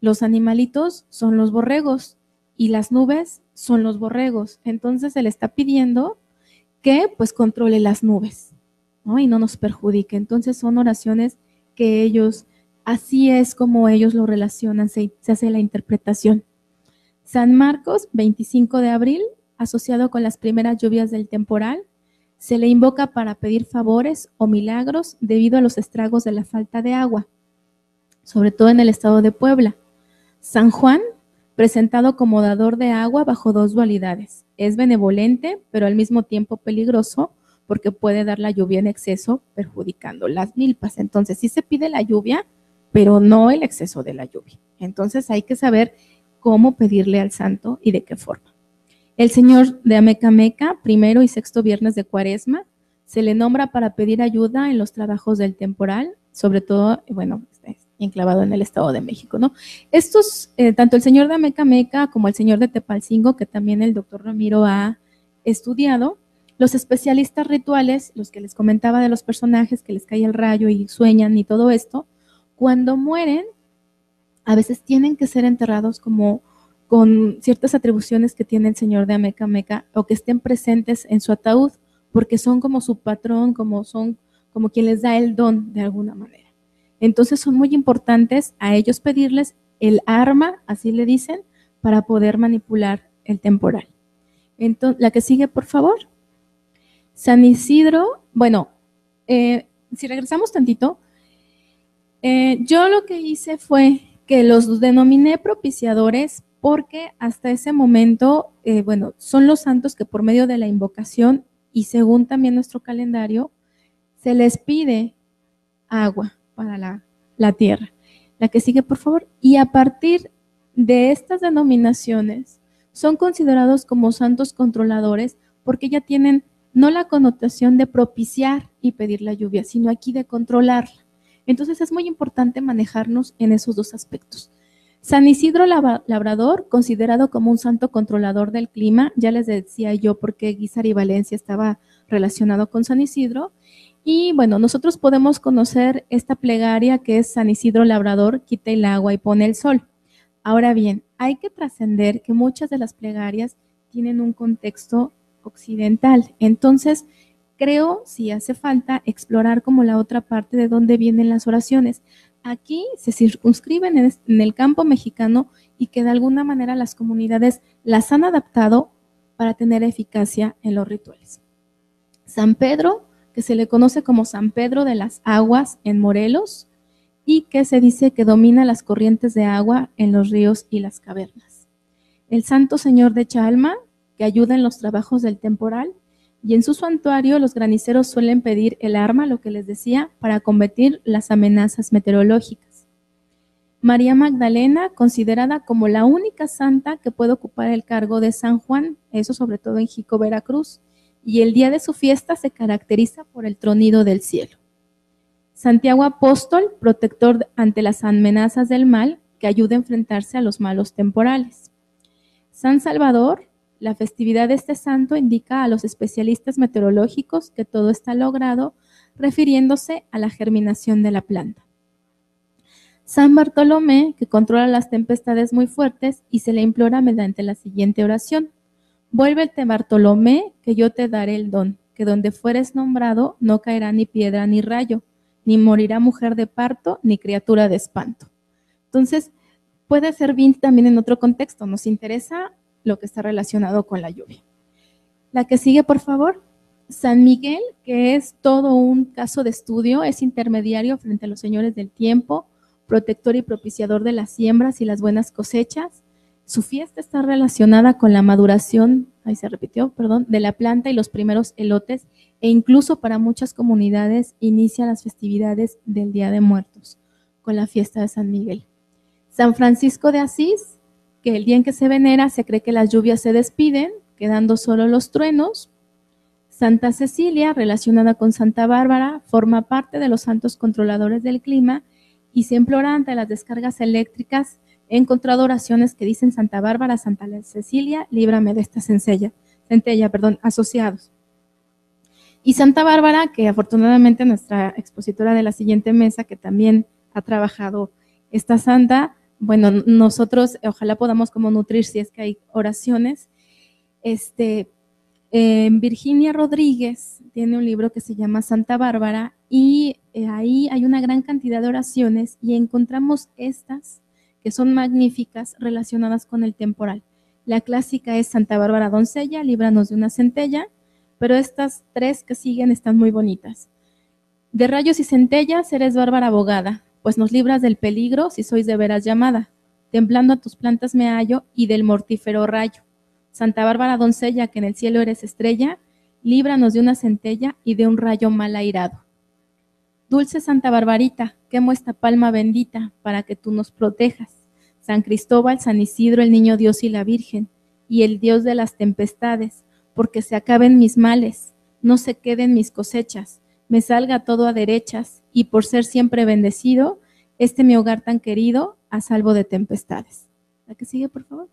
los animalitos son los borregos y las nubes son los borregos. Entonces se le está pidiendo que pues controle las nubes, ¿no? Y no nos perjudique. Entonces son oraciones que ellos, así es como ellos lo relacionan, se hace la interpretación. San Marcos, 25 de abril, asociado con las primeras lluvias del temporal, se le invoca para pedir favores o milagros debido a los estragos de la falta de agua, sobre todo en el estado de Puebla. San Juan, presentado como dador de agua bajo dos dualidades. Es benevolente, pero al mismo tiempo peligroso, porque puede dar la lluvia en exceso, perjudicando las milpas. Entonces, sí se pide la lluvia, pero no el exceso de la lluvia. Entonces, hay que saber cómo pedirle al santo y de qué forma. El señor de Amecameca, primero y sexto viernes de Cuaresma, se le nombra para pedir ayuda en los trabajos del temporal, sobre todo, bueno, enclavado en el Estado de México, ¿no? Estos, tanto el señor de Amecameca como el señor de Tepalcingo, que también el doctor Ramiro ha estudiado, los especialistas rituales, los que les comentaba de los personajes que les cae el rayo y sueñan y todo esto, cuando mueren, a veces tienen que ser enterrados como con ciertas atribuciones que tiene el señor de Amecameca o que estén presentes en su ataúd, porque son como su patrón, como quien les da el don de alguna manera. Entonces son muy importantes a ellos pedirles el arma, así le dicen, para poder manipular el temporal. Entonces, la que sigue, por favor. San Isidro, bueno, si regresamos tantito, yo lo que hice fue que los denominé propiciadores porque hasta ese momento, bueno, son los santos que por medio de la invocación y según también nuestro calendario, se les pide agua para la tierra. La que sigue, por favor. Y a partir de estas denominaciones, son considerados como santos controladores porque ya tienen no la connotación de propiciar y pedir la lluvia, sino aquí de controlarla. Entonces es muy importante manejarnos en esos dos aspectos. San Isidro Labrador, considerado como un santo controlador del clima, ya les decía yo por qué Guízar y Valencia estaba relacionado con San Isidro. Y bueno, nosotros podemos conocer esta plegaria que es San Isidro Labrador, quita el agua y pone el sol. Ahora bien, hay que trascender que muchas de las plegarias tienen un contexto occidental. Entonces, creo, si hace falta, explorar como la otra parte de dónde vienen las oraciones. Aquí se circunscriben en el campo mexicano y que de alguna manera las comunidades las han adaptado para tener eficacia en los rituales. San Pedro, que se le conoce como San Pedro de las Aguas en Morelos y que se dice que domina las corrientes de agua en los ríos y las cavernas. El Santo Señor de Chalma, que ayuda en los trabajos del temporal, y en su santuario los graniceros suelen pedir el arma, lo que les decía, para combatir las amenazas meteorológicas. María Magdalena, considerada como la única santa que puede ocupar el cargo de San Juan, eso sobre todo en Jico, Veracruz, y el día de su fiesta se caracteriza por el tronido del cielo. Santiago Apóstol, protector ante las amenazas del mal, que ayuda a enfrentarse a los malos temporales. San Salvador, la festividad de este santo indica a los especialistas meteorológicos que todo está logrado, refiriéndose a la germinación de la planta. San Bartolomé, que controla las tempestades muy fuertes y se le implora mediante la siguiente oración. Vuélvete, Bartolomé, que yo te daré el don, que donde fueres nombrado no caerá ni piedra ni rayo, ni morirá mujer de parto, ni criatura de espanto. Entonces, puede servir también en otro contexto, nos interesa lo que está relacionado con la lluvia. La que sigue, por favor. San Miguel, que es todo un caso de estudio, es intermediario frente a los señores del tiempo, protector y propiciador de las siembras y las buenas cosechas. Su fiesta está relacionada con la maduración, de la planta y los primeros elotes, e incluso para muchas comunidades inicia las festividades del Día de Muertos, con la fiesta de San Miguel. San Francisco de Asís, que el día en que se venera se cree que las lluvias se despiden, quedando solo los truenos. Santa Cecilia, relacionada con Santa Bárbara, forma parte de los santos controladores del clima y se implora ante las descargas eléctricas. He encontrado oraciones que dicen Santa Bárbara, Santa Cecilia, líbrame de esta centella, asociados. Y Santa Bárbara, que afortunadamente nuestra expositora de la siguiente mesa, que también ha trabajado esta santa, bueno, nosotros ojalá podamos como nutrir si es que hay oraciones. Virginia Rodríguez tiene un libro que se llama Santa Bárbara y ahí hay una gran cantidad de oraciones y encontramos estas que son magníficas relacionadas con el temporal. La clásica es Santa Bárbara doncella, líbranos de una centella, pero estas tres que siguen están muy bonitas. De rayos y centellas eres bárbara abogada, pues nos libras del peligro si sois de veras llamada. Temblando a tus plantas me hallo y del mortífero rayo. Santa Bárbara doncella, que en el cielo eres estrella, líbranos de una centella y de un rayo mal airado. Dulce Santa Barbarita, quemo esta palma bendita para que tú nos protejas. San Cristóbal, San Isidro, el niño Dios y la Virgen, y el Dios de las tempestades, porque se acaben mis males, no se queden mis cosechas, me salga todo a derechas, y por ser siempre bendecido, mi hogar tan querido, a salvo de tempestades. ¿La que sigue, por favor?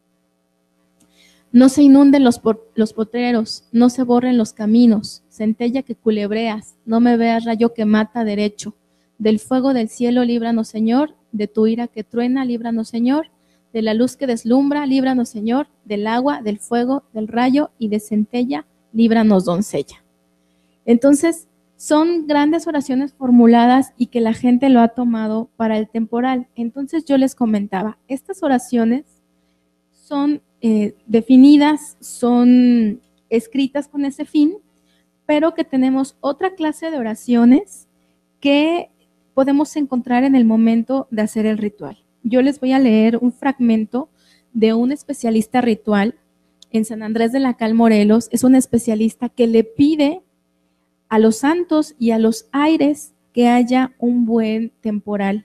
No se inunden los potreros, no se borren los caminos, centella que culebreas, no me veas rayo que mata derecho. Del fuego del cielo líbranos, Señor, de tu ira que truena, líbranos, Señor, de la luz que deslumbra, líbranos, Señor, del agua, del fuego, del rayo y de centella, líbranos, doncella. Entonces, son grandes oraciones formuladas y que la gente lo ha tomado para el temporal. Entonces yo les comentaba, estas oraciones son definidas, son escritas con ese fin, pero que tenemos otra clase de oraciones que podemos encontrar en el momento de hacer el ritual. Yo les voy a leer un fragmento de un especialista ritual en San Andrés de la Cal, Morelos. Es un especialista que le pide a los santos y a los aires que haya un buen temporal.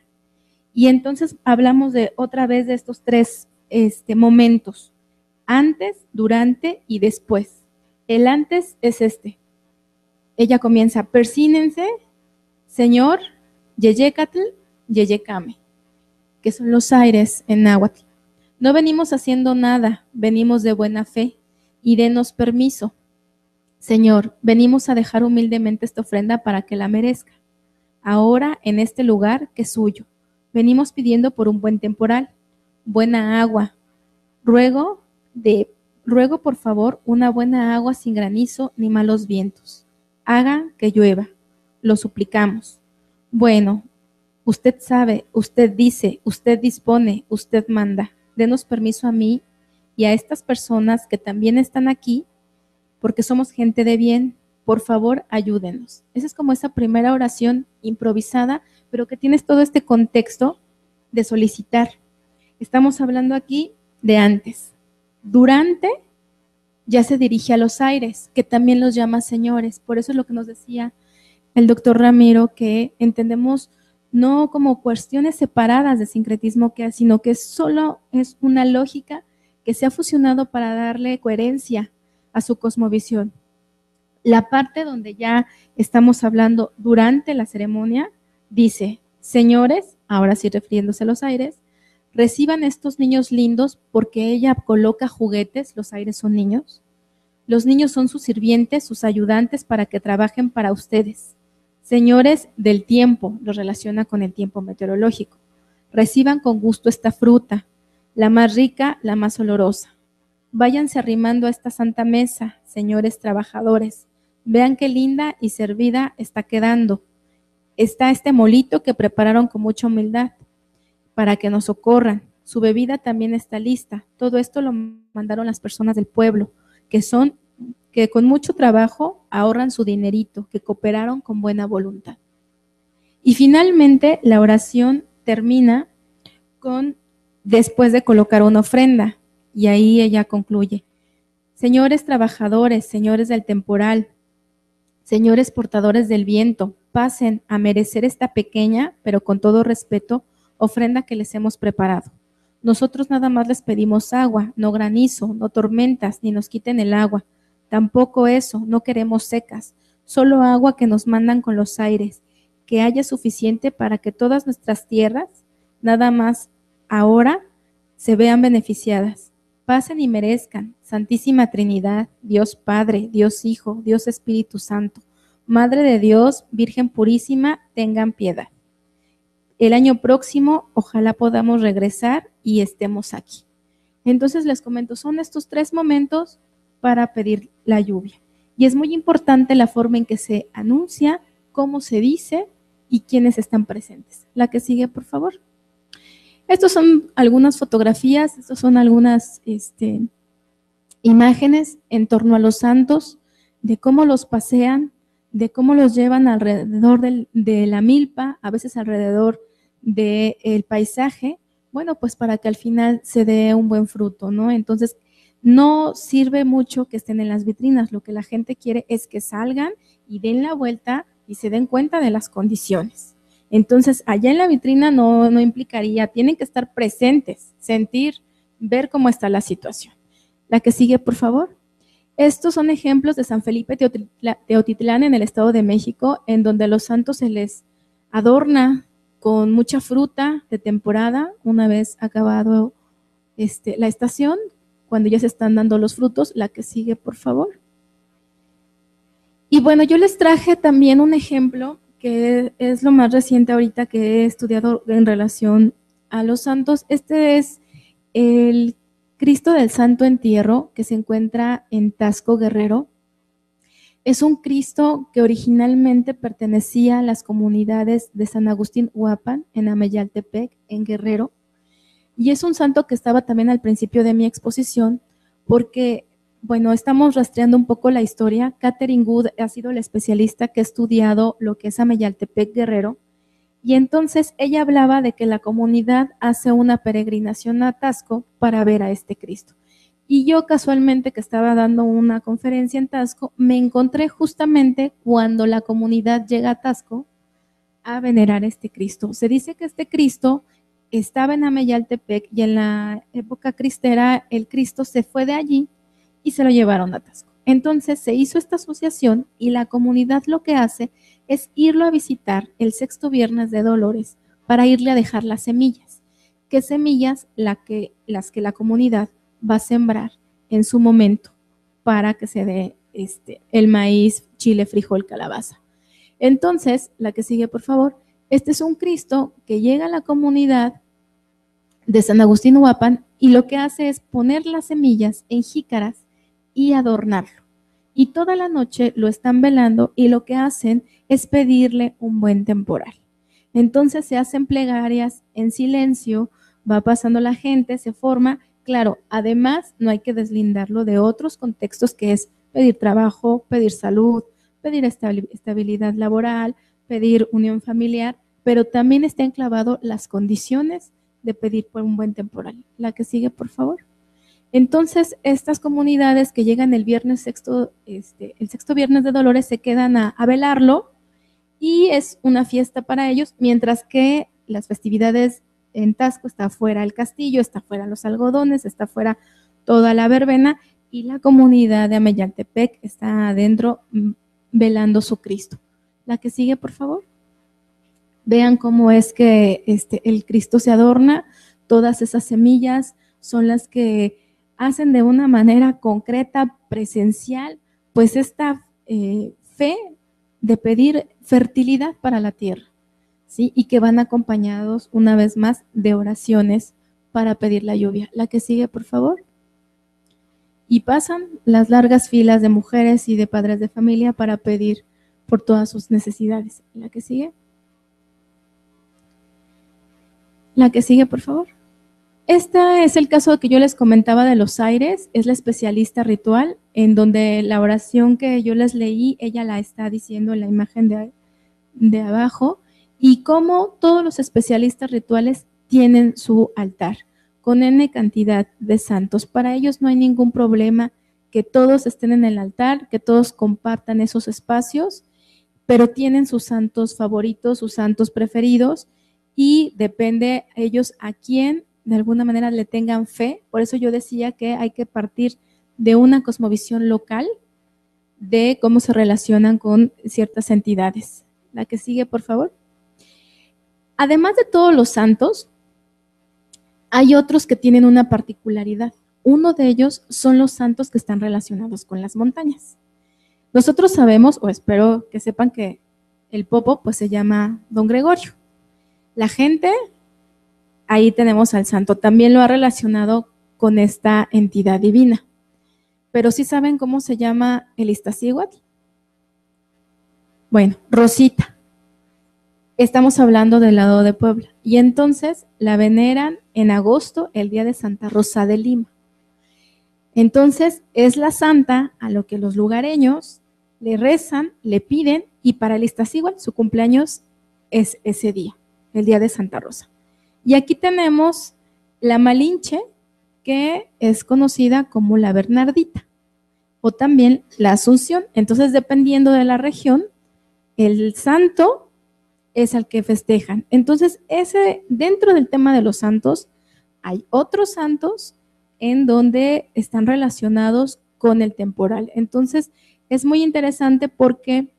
Y entonces hablamos otra vez de estos tres momentos: antes, durante y después. El antes es Ella comienza: persínense, Señor, Yeyecatl, Yeyecame, que son los aires en náhuatl. No venimos haciendo nada, venimos de buena fe, y denos permiso. Señor, venimos a dejar humildemente esta ofrenda para que la merezca. Ahora, en este lugar que es suyo, venimos pidiendo por un buen temporal, buena agua. Ruego por favor una buena agua sin granizo ni malos vientos. Haga que llueva, lo suplicamos. Bueno, usted sabe, usted dice, usted dispone, usted manda. Denos permiso a mí y a estas personas que también están aquí, porque somos gente de bien. Por favor, ayúdenos. Esa es como esa primera oración improvisada, pero que tienes todo este contexto de solicitar. Estamos hablando aquí de antes. Durante ya se dirige a los aires, que también los llama señores. Por eso es lo que nos decía el doctor Ramiro, que entendemos no como cuestiones separadas de sincretismo, sino que solo es una lógica que se ha fusionado para darle coherencia a su cosmovisión. La parte donde ya estamos hablando durante la ceremonia dice: señores, ahora sí refiriéndose a los aires, reciban estos niños lindos porque ella coloca juguetes, los aires son niños. Los niños son sus sirvientes, sus ayudantes para que trabajen para ustedes. Señores del tiempo, los relaciona con el tiempo meteorológico. Reciban con gusto esta fruta, la más rica, la más olorosa. Váyanse arrimando a esta santa mesa, señores trabajadores. Vean qué linda y servida está quedando. Está este molito que prepararon con mucha humildad para que nos socorran. Su bebida también está lista. Todo esto lo mandaron las personas del pueblo, que con mucho trabajo ahorran su dinerito, que cooperaron con buena voluntad. Y finalmente la oración termina después de colocar una ofrenda. Y ahí ella concluye: señores trabajadores, señores del temporal, señores portadores del viento, pasen a merecer esta pequeña, pero con todo respeto, ofrenda que les hemos preparado. Nosotros nada más les pedimos agua, no granizo, no tormentas, ni nos quiten el agua. Tampoco eso, no queremos secas, solo agua que nos mandan con los aires, que haya suficiente para que todas nuestras tierras, nada más ahora, se vean beneficiadas. Pasen y merezcan, Santísima Trinidad, Dios Padre, Dios Hijo, Dios Espíritu Santo, Madre de Dios, Virgen Purísima, tengan piedad. el año próximo ojalá podamos regresar y estemos aquí. Entonces les comento, son estos 3 momentos para pedir la lluvia. Y es muy importante la forma en que se anuncia, cómo se dice y quiénes están presentes. La que sigue, por favor. Estas son algunas fotografías, estas son algunas imágenes en torno a los santos, de cómo los pasean, de cómo los llevan alrededor de la milpa, a veces alrededor del paisaje, bueno, pues para que al final se dé un buen fruto, ¿no? Entonces, no sirve mucho que estén en las vitrinas, lo que la gente quiere es que salgan y den la vuelta y se den cuenta de las condiciones. Entonces, allá en la vitrina no implicaría, tienen que estar presentes, sentir, ver cómo está la situación. La que sigue, por favor. Estos son ejemplos de San Felipe Teotitlán en el Estado de México, en donde a los santos se les adorna con mucha fruta de temporada, una vez acabado la estación, cuando ya se están dando los frutos. La que sigue, por favor. Y bueno, yo les traje también un ejemplo que es lo más reciente ahorita que he estudiado en relación a los santos. Este es el Cristo del Santo Entierro, que se encuentra en Taxco, Guerrero. Es un Cristo que originalmente pertenecía a las comunidades de San Agustín Huapan, en Ameyaltepec, en Guerrero. Y es un santo que estaba también al principio de mi exposición, porque, bueno, estamos rastreando un poco la historia. Catherine Good ha sido la especialista que ha estudiado lo que es Ameyaltepec, Guerrero, y entonces ella hablaba de que la comunidad hace una peregrinación a Taxco para ver a este Cristo. Y yo casualmente, que estaba dando una conferencia en Taxco, me encontré justamente cuando la comunidad llega a Taxco a venerar a este Cristo. Se dice que este Cristo estaba en Ameyaltepec y en la época cristera el Cristo se fue de allí y se lo llevaron a Taxco. Entonces se hizo esta asociación y la comunidad lo que hace es irlo a visitar el 6º viernes de Dolores para irle a dejar las semillas. ¿Qué semillas? Las que la comunidad va a sembrar en su momento para que se dé el maíz, chile, frijol, calabaza. Entonces, la que sigue, por favor. Este es un Cristo que llega a la comunidad de San Agustín Huapan y lo que hace es poner las semillas en jícaras y adornarlo. Y toda la noche lo están velando y lo que hacen es pedirle un buen temporal. Entonces se hacen plegarias en silencio, va pasando la gente, se forma. Claro, además no hay que deslindarlo de otros contextos, que es pedir trabajo, pedir salud, pedir estabilidad laboral, pedir unión familiar, pero también está enclavado las condiciones de pedir por un buen temporal. La que sigue, por favor. Entonces, estas comunidades que llegan el viernes sexto, el 6º viernes de Dolores, se quedan a velarlo y es una fiesta para ellos, mientras que las festividades en Taxco está afuera el castillo, está afuera los algodones, está afuera toda la verbena y la comunidad de Ameyaltepec está adentro velando su Cristo. La que sigue, por favor. Vean cómo es que el Cristo se adorna. Todas esas semillas son las que hacen de una manera concreta, presencial, pues esta fe de pedir fertilidad para la tierra, ¿sí? Y que van acompañados una vez más de oraciones para pedir la lluvia. La que sigue, por favor. Y pasan las largas filas de mujeres y de padres de familia para pedir por todas sus necesidades. La que sigue. La que sigue, por favor. Este es el caso que yo les comentaba de los aires, es la especialista ritual, en donde la oración que yo les leí, ella la está diciendo en la imagen de abajo, y cómo todos los especialistas rituales tienen su altar, con N cantidad de santos. Para ellos no hay ningún problema que todos estén en el altar, que todos compartan esos espacios, pero tienen sus santos favoritos, sus santos preferidos, y depende ellos a quién de alguna manera le tengan fe. Por eso yo decía que hay que partir de una cosmovisión local de cómo se relacionan con ciertas entidades. La que sigue, por favor. Además de todos los santos, hay otros que tienen una particularidad. Uno de ellos son los santos que están relacionados con las montañas. Nosotros sabemos, o espero que sepan, que el Popo pues se llama Don Gregorio. la gente, ahí tenemos al santo. También lo ha relacionado con esta entidad divina. Pero ¿sí saben cómo se llama el Iztaccíhuatl? Bueno, Rosita. Estamos hablando del lado de Puebla. Y entonces la veneran en agosto, el día de Santa Rosa de Lima. Entonces es la santa a lo que los lugareños le rezan, le piden, y para el Iztaccíhuatl su cumpleaños es ese día, el día de Santa Rosa. Y aquí tenemos la Malinche, que es conocida como la Bernardita, o también la Asunción. Entonces, dependiendo de la región, el santo es al que festejan. Entonces, dentro del tema de los santos, hay otros santos en donde están relacionados con el temporal. Entonces, es muy interesante porque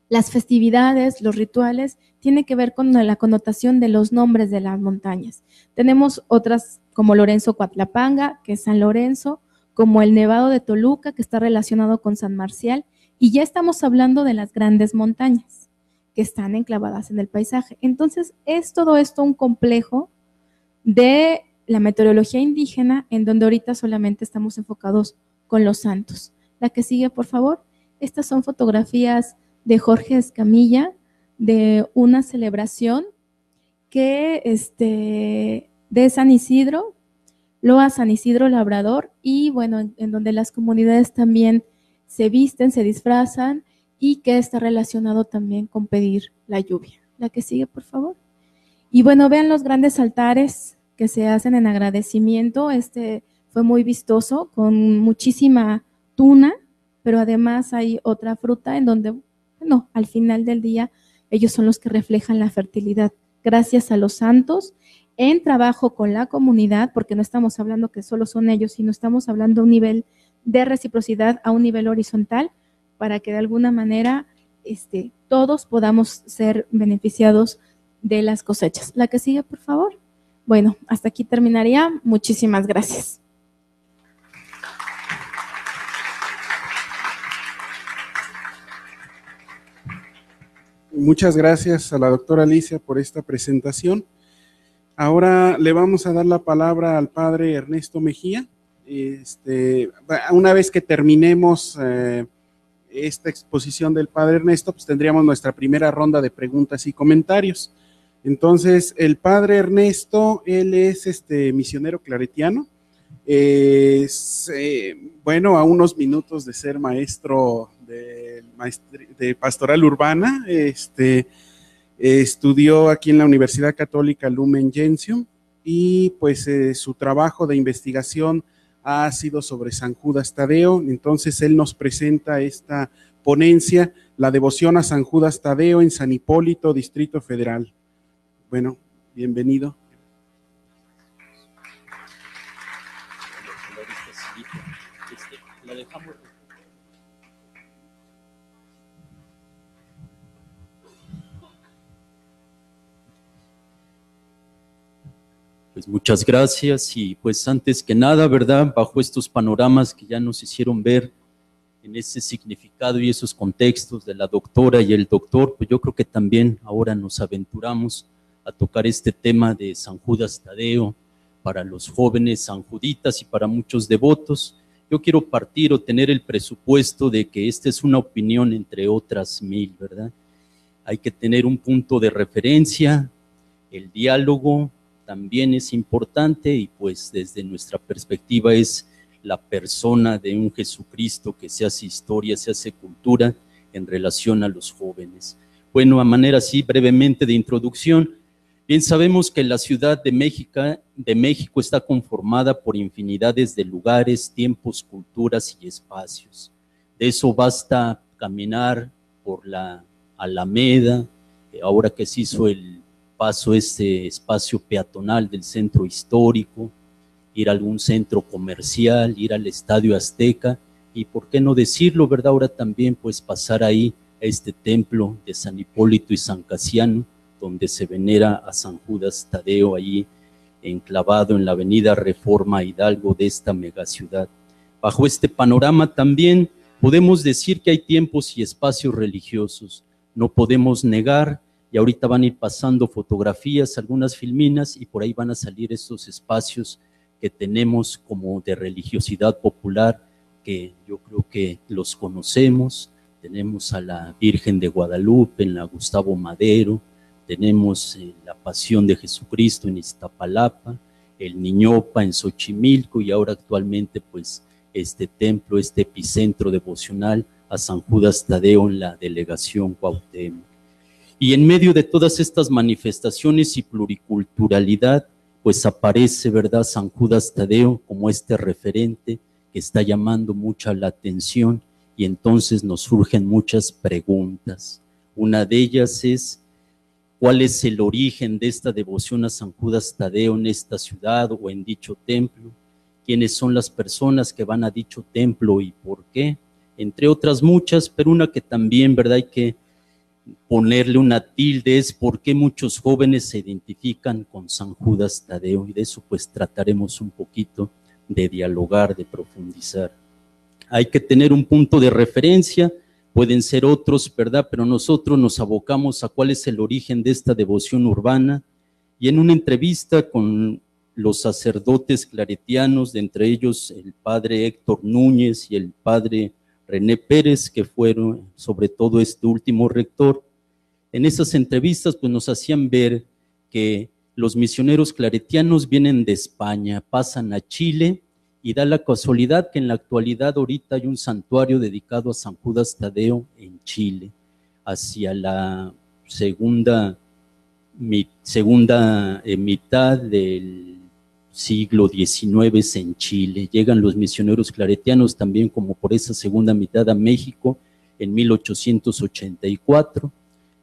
las festividades, los rituales, tienen que ver con la connotación de los nombres de las montañas. Tenemos otras como Lorenzo Coatlapanga, que es San Lorenzo, como el Nevado de Toluca, que está relacionado con San Marcial, y ya estamos hablando de las grandes montañas que están enclavadas en el paisaje. Entonces, es todo esto un complejo de la meteorología indígena, en donde ahorita solamente estamos enfocados con los santos. La que sigue, por favor. Estas son fotografías de Jorge Escamilla, de una celebración que de San Isidro, Loa San Isidro Labrador, y bueno, en donde las comunidades también se visten, se disfrazan, y que está relacionado también con pedir la lluvia. La que sigue, por favor. Y bueno, vean los grandes altares que se hacen en agradecimiento. Fue muy vistoso, con muchísima tuna, pero además hay otra fruta en donde, bueno, al final del día, ellos son los que reflejan la fertilidad. Gracias a los santos, en trabajo con la comunidad, porque no estamos hablando que solo son ellos, sino estamos hablando a un nivel de reciprocidad, a un nivel horizontal, para que de alguna manera todos podamos ser beneficiados de las cosechas. La que sigue, por favor. Bueno, hasta aquí terminaría. Muchísimas gracias. Muchas gracias a la doctora Alicia por esta presentación. Ahora le vamos a dar la palabra al padre Ernesto Mejía. Una vez que terminemos esta exposición del padre Ernesto, pues tendríamos nuestra primera ronda de preguntas y comentarios. Entonces, el padre Ernesto, él es misionero claretiano. Bueno, a unos minutos de ser maestro de pastoral urbana, estudió aquí en la Universidad Católica Lumen Gentium, y pues su trabajo de investigación ha sido sobre San Judas Tadeo. Entonces él nos presenta esta ponencia, la devoción a San Judas Tadeo en San Hipólito, Distrito Federal. Bueno, bienvenido. Pues muchas gracias, y pues antes que nada, ¿verdad? Bajo estos panoramas que ya nos hicieron ver en ese significado y esos contextos de la doctora y el doctor, pues yo creo que también ahora nos aventuramos a tocar este tema de San Judas Tadeo para los jóvenes sanjuditas y para muchos devotos. Yo quiero partir o tener el presupuesto de que esta es una opinión entre otras mil, ¿verdad? Hay que tener un punto de referencia, el diálogo también es importante, y pues desde nuestra perspectiva es la persona de un Jesucristo que se hace historia, se hace cultura en relación a los jóvenes. Bueno, a manera así brevemente de introducción, bien sabemos que la Ciudad de México está conformada por infinidades de lugares, tiempos, culturas y espacios. De eso basta caminar por la Alameda, ahora que se hizo el paso espacio peatonal del centro histórico, ir a algún centro comercial, ir al Estadio Azteca, y por qué no decirlo, ¿verdad? Ahora también pues pasar ahí a este templo de San Hipólito y San Casiano, donde se venera a San Judas Tadeo, ahí enclavado en la avenida Reforma Hidalgo de esta megaciudad. Bajo este panorama también podemos decir que hay tiempos y espacios religiosos. No podemos negar y ahorita van a ir pasando fotografías, algunas filminas, y por ahí van a salir estos espacios que tenemos como de religiosidad popular, que yo creo que los conocemos. Tenemos a la Virgen de Guadalupe en la Gustavo Madero, tenemos la Pasión de Jesucristo en Iztapalapa, el Niñopa en Xochimilco, y ahora actualmente pues este templo, este epicentro devocional a San Judas Tadeo en la delegación Cuauhtémoc. Y en medio de todas estas manifestaciones y pluriculturalidad, pues aparece, ¿verdad?, San Judas Tadeo como este referente que está llamando mucha la atención, y entonces nos surgen muchas preguntas. Una de ellas es, ¿cuál es el origen de esta devoción a San Judas Tadeo en esta ciudad o en dicho templo? ¿Quiénes son las personas que van a dicho templo y por qué? Entre otras muchas, pero una que también, ¿verdad?, hay que ponerle una tilde es por qué muchos jóvenes se identifican con San Judas Tadeo, y de eso pues trataremos un poquito de dialogar, de profundizar. Hay que tener un punto de referencia, pueden ser otros, ¿verdad?, pero nosotros nos abocamos a cuál es el origen de esta devoción urbana, y en una entrevista con los sacerdotes claretianos, de entre ellos el padre Héctor Núñez y el padre René Pérez, que fueron sobre todo este último rector, en esas entrevistas pues nos hacían ver que los misioneros claretianos vienen de España, pasan a Chile, y da la casualidad que en la actualidad ahorita hay un santuario dedicado a San Judas Tadeo en Chile. Hacia la segunda mitad del siglo XIX en Chile. Llegan los misioneros claretianos también como por esa segunda mitad a México en 1884.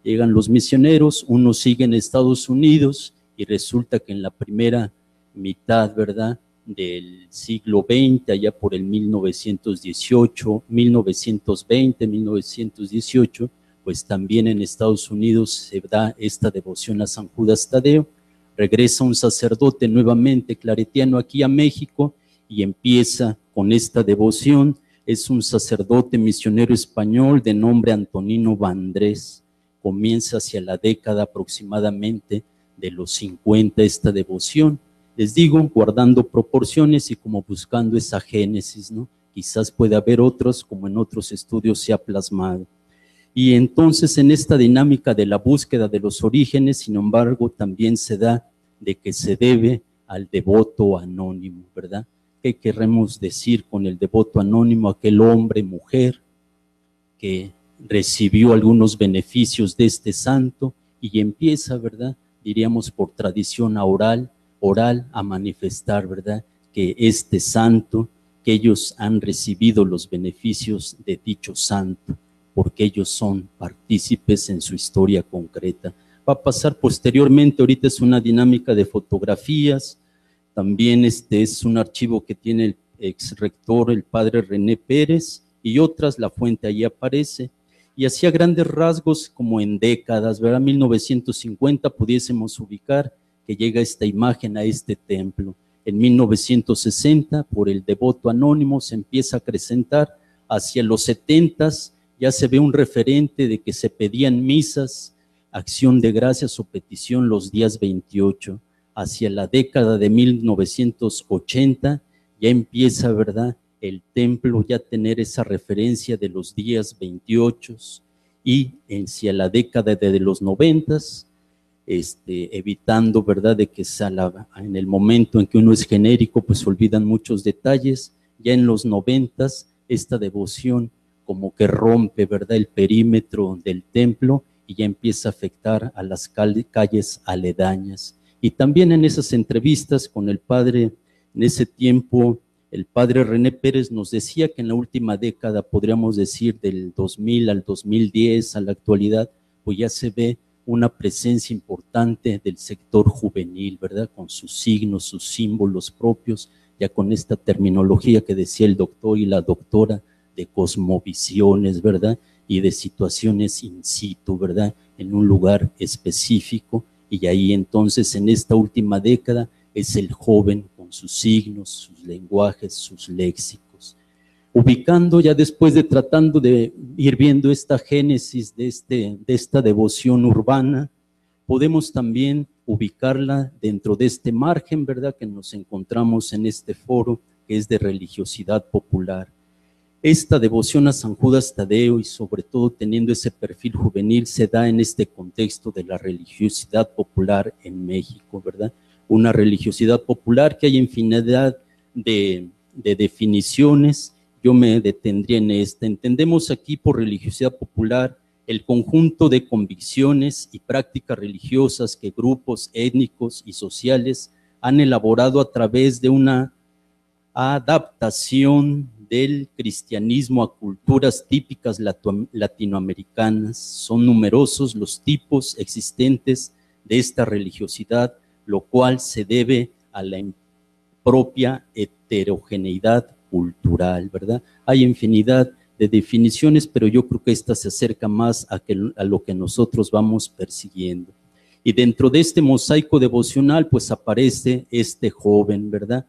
Llegan los misioneros, unos siguen en Estados Unidos, y resulta que en la primera mitad, ¿verdad?, del siglo XX, allá por el 1918, 1920, 1918, pues también en Estados Unidos se da esta devoción a San Judas Tadeo. Regresa un sacerdote nuevamente claretiano aquí a México y empieza con esta devoción. Es un sacerdote misionero español de nombre Antonino Vandrés. Comienza hacia la década aproximadamente de los 50 esta devoción. Les digo, guardando proporciones y como buscando esa génesis, ¿no? Quizás puede haber otros, como en otros estudios se ha plasmado. Y entonces en esta dinámica de la búsqueda de los orígenes, sin embargo, también se da de que se debe al devoto anónimo, ¿verdad? ¿Qué queremos decir con el devoto anónimo? Aquel hombre, mujer, que recibió algunos beneficios de este santo y empieza, ¿verdad?, diríamos por tradición oral a manifestar, ¿verdad?, que este santo, que ellos han recibido los beneficios de dicho santo, porque ellos son partícipes en su historia concreta. Va a pasar posteriormente, ahorita es una dinámica de fotografías, también es un archivo que tiene el ex rector, el padre René Pérez, y otras, la fuente ahí aparece, y hacía grandes rasgos como en décadas, ¿verdad? 1950 pudiésemos ubicar que llega esta imagen a este templo. En 1960, por el devoto anónimo, se empieza a acrecentar. Hacia los 70s ya se ve un referente de que se pedían misas, acción de gracias o petición los días 28. Hacia la década de 1980 ya empieza, ¿verdad?, el templo ya tener esa referencia de los días 28, y hacia la década de los 90s, evitando, ¿verdad?, de que en el momento en que uno es genérico, pues olvidan muchos detalles. Ya en los 90s, esta devoción como que rompe, ¿verdad?, el perímetro del templo y ya empieza a afectar a las calles aledañas. Y también en esas entrevistas con el padre, en ese tiempo, el padre René Pérez nos decía que en la última década, podríamos decir del 2000 al 2010, a la actualidad, pues ya se ve una presencia importante del sector juvenil, ¿verdad?, con sus signos, sus símbolos propios, ya con esta terminología que decía el doctor y la doctora, de cosmovisiones, ¿verdad?, y de situaciones in situ, ¿verdad?, en un lugar específico. Y ahí entonces en esta última década es el joven con sus signos, sus lenguajes, sus léxicos. Ubicando ya después tratando de ir viendo esta génesis de esta devoción urbana, podemos también ubicarla dentro de este margen, ¿verdad?, que nos encontramos en este foro, que es de religiosidad popular. Esta devoción a San Judas Tadeo, y sobre todo teniendo ese perfil juvenil, se da en este contexto de la religiosidad popular en México, ¿verdad? Una religiosidad popular que hay infinidad de definiciones. Yo me detendría en esta. Entendemos aquí por religiosidad popular el conjunto de convicciones y prácticas religiosas que grupos étnicos y sociales han elaborado a través de una adaptación del cristianismo a culturas típicas latinoamericanas. Son numerosos los tipos existentes de esta religiosidad, lo cual se debe a la propia heterogeneidad cultural, ¿verdad? Hay infinidad de definiciones, pero yo creo que esta se acerca más a lo que nosotros vamos persiguiendo. Y dentro de este mosaico devocional, pues aparece este joven, ¿verdad?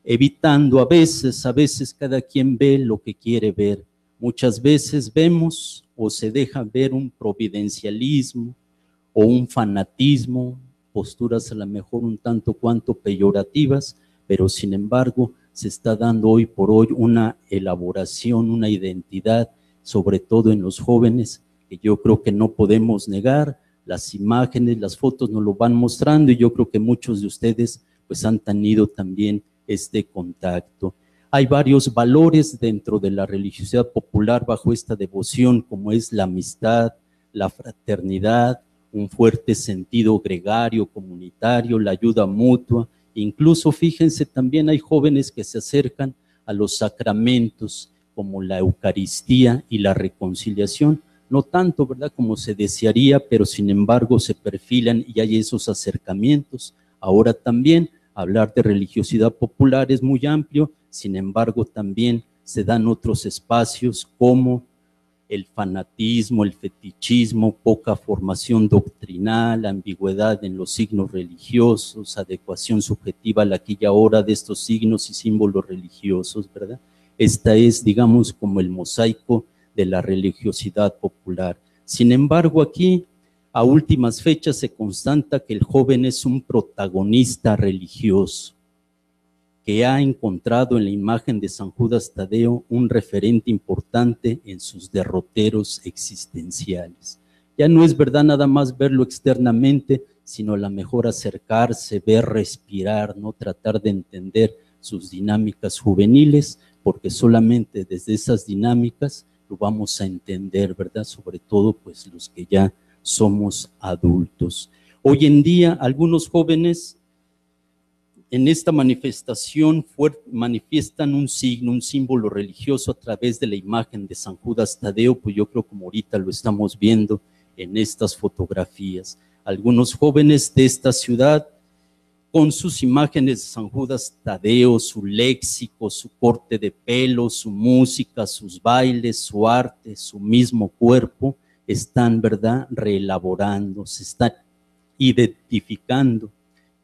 Evitando a veces cada quien ve lo que quiere ver. Muchas veces vemos o se deja ver un providencialismo o un fanatismo, posturas a lo mejor un tanto cuanto peyorativas, pero sin embargo se está dando hoy por hoy una elaboración, una identidad, sobre todo en los jóvenes, que yo creo que no podemos negar. Las imágenes, las fotos nos lo van mostrando, y yo creo que muchos de ustedes pues han tenido también este contacto. Hay varios valores dentro de la religiosidad popular bajo esta devoción, como es la amistad, la fraternidad, un fuerte sentido gregario, comunitario, la ayuda mutua. Incluso, fíjense, también hay jóvenes que se acercan a los sacramentos, como la Eucaristía y la reconciliación. No tanto, ¿verdad?, como se desearía, pero sin embargo se perfilan y hay esos acercamientos. Ahora también hablar de religiosidad popular es muy amplio, sin embargo también se dan otros espacios como el fanatismo, el fetichismo, poca formación doctrinal, ambigüedad en los signos religiosos, adecuación subjetiva al aquí y ahora de estos signos y símbolos religiosos, ¿verdad? Esta es, digamos, como el mosaico de la religiosidad popular. Sin embargo, aquí, a últimas fechas, se constata que el joven es un protagonista religioso, que ha encontrado en la imagen de San Judas Tadeo un referente importante en sus derroteros existenciales. Ya no es verdad nada más verlo externamente, sino a lo mejor acercarse, ver, respirar, no tratar de entender sus dinámicas juveniles, porque solamente desde esas dinámicas lo vamos a entender, ¿verdad? Sobre todo pues los que ya somos adultos. Hoy en día algunos jóvenes en esta manifestación manifiestan un signo, un símbolo religioso a través de la imagen de San Judas Tadeo, pues yo creo como ahorita lo estamos viendo en estas fotografías. Algunos jóvenes de esta ciudad con sus imágenes de San Judas Tadeo, su léxico, su corte de pelo, su música, sus bailes, su arte, su mismo cuerpo, están, ¿verdad?, reelaborando, se están identificando.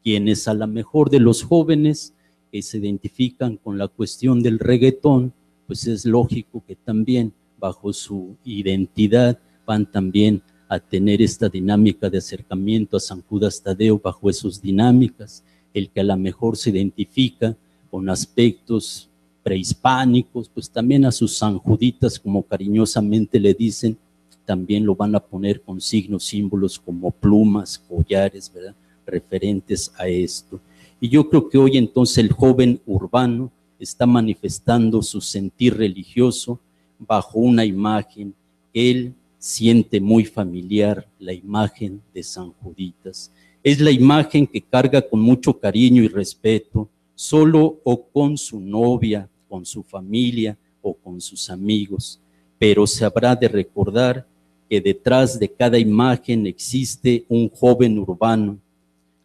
Quienes a lo mejor de los jóvenes que se identifican con la cuestión del reggaetón, pues es lógico que también bajo su identidad van también a tener esta dinámica de acercamiento a San Judas Tadeo bajo esas dinámicas. El que a lo mejor se identifica con aspectos prehispánicos, pues también a sus sanjuditas, como cariñosamente le dicen, también lo van a poner con signos, símbolos como plumas, collares, ¿verdad?, referentes a esto. Y yo creo que hoy entonces el joven urbano está manifestando su sentir religioso bajo una imagen que él siente muy familiar, la imagen de San Juditas. Es la imagen que carga con mucho cariño y respeto, solo o con su novia, con su familia o con sus amigos, pero se habrá de recordar que detrás de cada imagen existe un joven urbano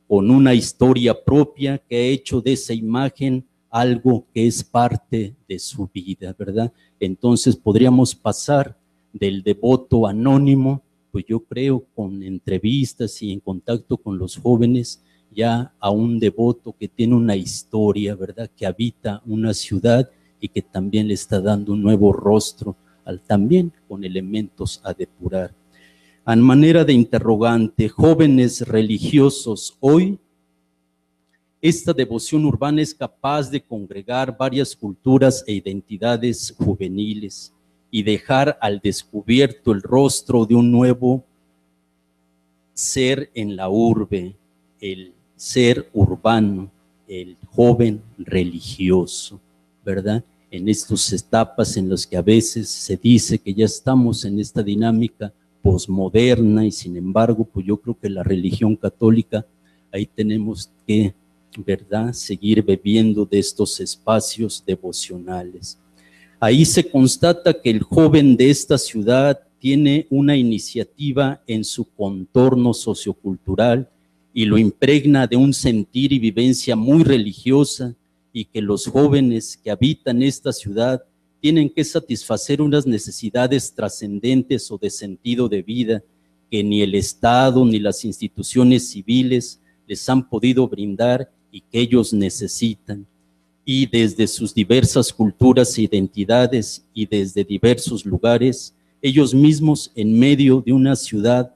con una historia propia que ha hecho de esa imagen algo que es parte de su vida, ¿verdad? Entonces podríamos pasar del devoto anónimo, pues yo creo con entrevistas y en contacto con los jóvenes, ya a un devoto que tiene una historia, ¿verdad?, que habita una ciudad y que también le está dando un nuevo rostro, también con elementos a depurar. A manera de interrogante, jóvenes religiosos, hoy, esta devoción urbana es capaz de congregar varias culturas e identidades juveniles y dejar al descubierto el rostro de un nuevo ser en la urbe, el ser urbano, el joven religioso, ¿verdad? En estas etapas en las que a veces se dice que ya estamos en esta dinámica posmoderna y sin embargo, pues yo creo que la religión católica, ahí tenemos que, ¿verdad?, seguir bebiendo de estos espacios devocionales. Ahí se constata que el joven de esta ciudad tiene una iniciativa en su contorno sociocultural y lo impregna de un sentir y vivencia muy religiosa, y que los jóvenes que habitan esta ciudad tienen que satisfacer unas necesidades trascendentes o de sentido de vida que ni el Estado ni las instituciones civiles les han podido brindar y que ellos necesitan. Y desde sus diversas culturas e identidades y desde diversos lugares, ellos mismos en medio de una ciudad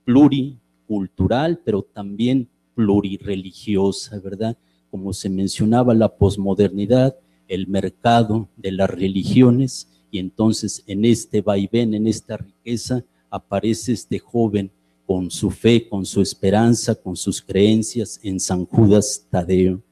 pluricultural, pero también plurireligiosa, ¿verdad? Como se mencionaba, la posmodernidad, el mercado de las religiones, y entonces en este vaivén, en esta riqueza, aparece este joven con su fe, con su esperanza, con sus creencias en San Judas Tadeo.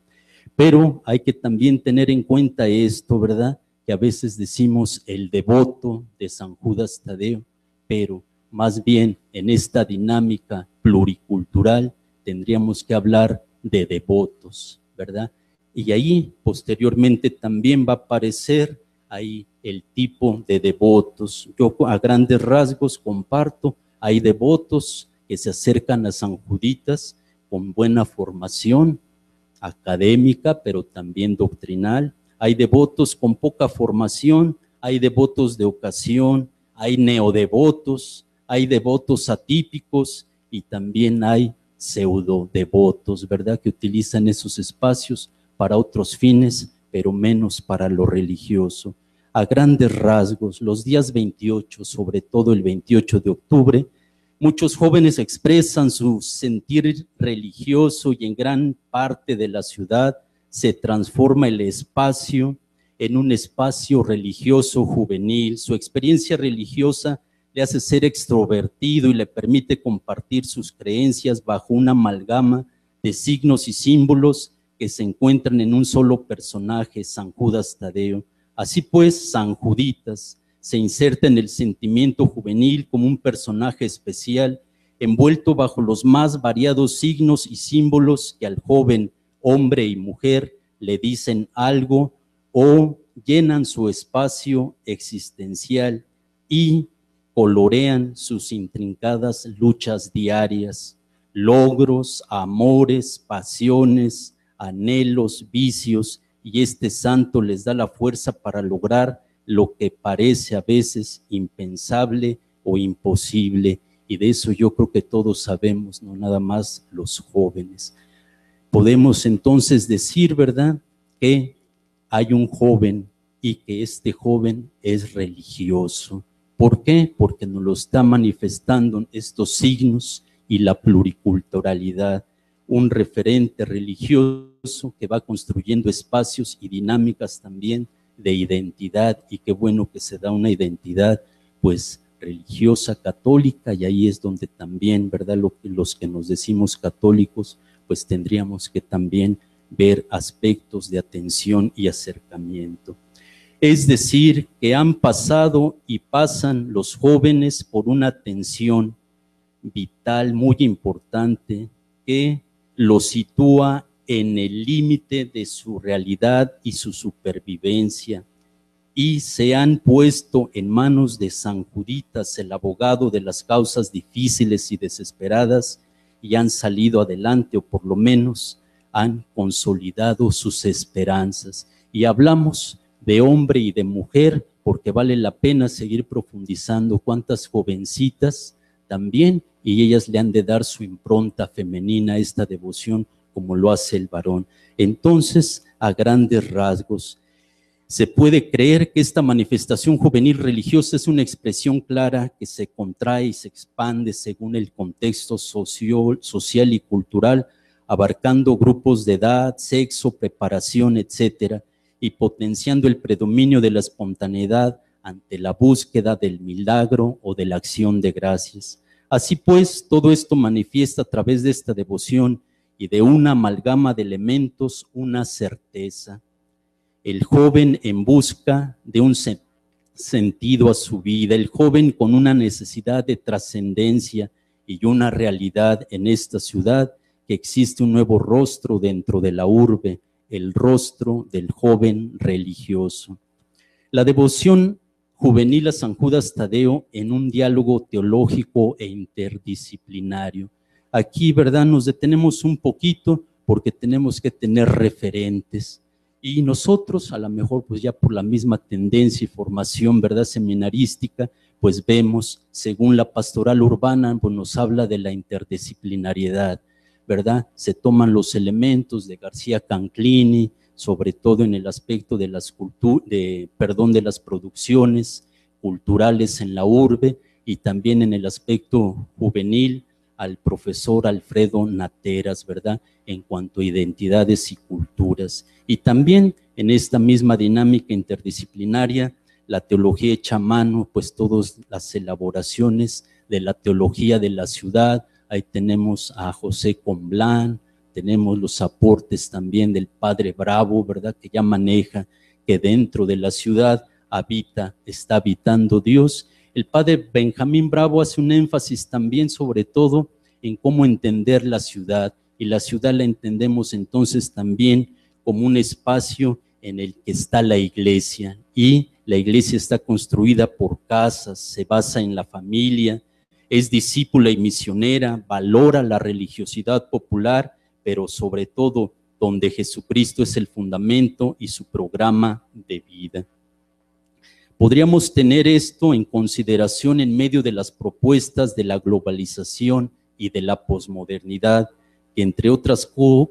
Pero hay que también tener en cuenta esto, ¿verdad? Que a veces decimos el devoto de San Judas Tadeo, pero más bien en esta dinámica pluricultural tendríamos que hablar de devotos, ¿verdad? Y ahí posteriormente también va a aparecer ahí el tipo de devotos. Yo a grandes rasgos comparto, hay devotos que se acercan a San Juditas con buena formación académica, pero también doctrinal. Hay devotos con poca formación, hay devotos de ocasión, hay neodevotos, hay devotos atípicos y también hay pseudodevotos, ¿verdad?, que utilizan esos espacios para otros fines, pero menos para lo religioso. A grandes rasgos, los días 28, sobre todo el 28 de octubre, muchos jóvenes expresan su sentir religioso y en gran parte de la ciudad se transforma el espacio en un espacio religioso juvenil. Su experiencia religiosa le hace ser extrovertido y le permite compartir sus creencias bajo una amalgama de signos y símbolos que se encuentran en un solo personaje, San Judas Tadeo. Así pues, San Juditas se inserta en el sentimiento juvenil como un personaje especial, envuelto bajo los más variados signos y símbolos que al joven hombre y mujer le dicen algo o llenan su espacio existencial y colorean sus intrincadas luchas diarias, logros, amores, pasiones, anhelos, vicios, y este santo les da la fuerza para lograr lo que parece a veces impensable o imposible, y de eso yo creo que todos sabemos, no nada más los jóvenes. Podemos entonces decir, ¿verdad?, que hay un joven y que este joven es religioso. ¿Por qué? Porque nos lo está manifestando estos signos y la pluriculturalidad, un referente religioso que va construyendo espacios y dinámicas también de identidad, y qué bueno que se da una identidad pues religiosa católica, y ahí es donde también, ¿verdad?, los que nos decimos católicos pues tendríamos que también ver aspectos de atención y acercamiento. Es decir, que han pasado y pasan los jóvenes por una tensión vital muy importante que los sitúa en el límite de su realidad y su supervivencia, y se han puesto en manos de San Juditas, el abogado de las causas difíciles y desesperadas, y han salido adelante, o por lo menos han consolidado sus esperanzas. Y hablamos de hombre y de mujer porque vale la pena seguir profundizando. Cuántas jovencitas también, y ellas le han de dar su impronta femenina a esta devoción como lo hace el varón. Entonces, a grandes rasgos, Se puede creer que esta manifestación juvenil religiosa es una expresión clara que se contrae y se expande según el contexto social y cultural, abarcando grupos de edad, sexo, preparación, etcétera, y potenciando el predominio de la espontaneidad ante la búsqueda del milagro o de la acción de gracias. Así pues, todo esto manifiesta a través de esta devoción y de una amalgama de elementos una certeza. El joven en busca de un sentido a su vida, el joven con una necesidad de trascendencia y una realidad en esta ciudad, que existe un nuevo rostro dentro de la urbe, el rostro del joven religioso. La devoción juvenil a San Judas Tadeo en un diálogo teológico e interdisciplinario. Aquí, ¿verdad?, nos detenemos un poquito porque tenemos que tener referentes. Y nosotros, a lo mejor, pues ya por la misma tendencia y formación, ¿verdad?, seminarística, pues vemos, según la pastoral urbana, pues nos habla de la interdisciplinariedad, ¿verdad? Se toman los elementos de García Canclini, sobre todo en el aspecto de las producciones culturales en la urbe, y también en el aspecto juvenil al profesor Alfredo Nateras, ¿verdad?, en cuanto a identidades y culturas. Y también en esta misma dinámica interdisciplinaria, la teología hecha a mano, pues todas las elaboraciones de la teología de la ciudad. Ahí tenemos a José Comblán, tenemos los aportes también del padre Bravo, ¿verdad?, que ya maneja que dentro de la ciudad está habitando Dios. El padre Benjamín Bravo hace un énfasis también sobre todo en cómo entender la ciudad, y la ciudad la entendemos entonces también como un espacio en el que está la iglesia, y la iglesia está construida por casas, se basa en la familia, es discípula y misionera, valora la religiosidad popular, pero sobre todo donde Jesucristo es el fundamento y su programa de vida. Podríamos tener esto en consideración en medio de las propuestas de la globalización y de la posmodernidad, que entre otras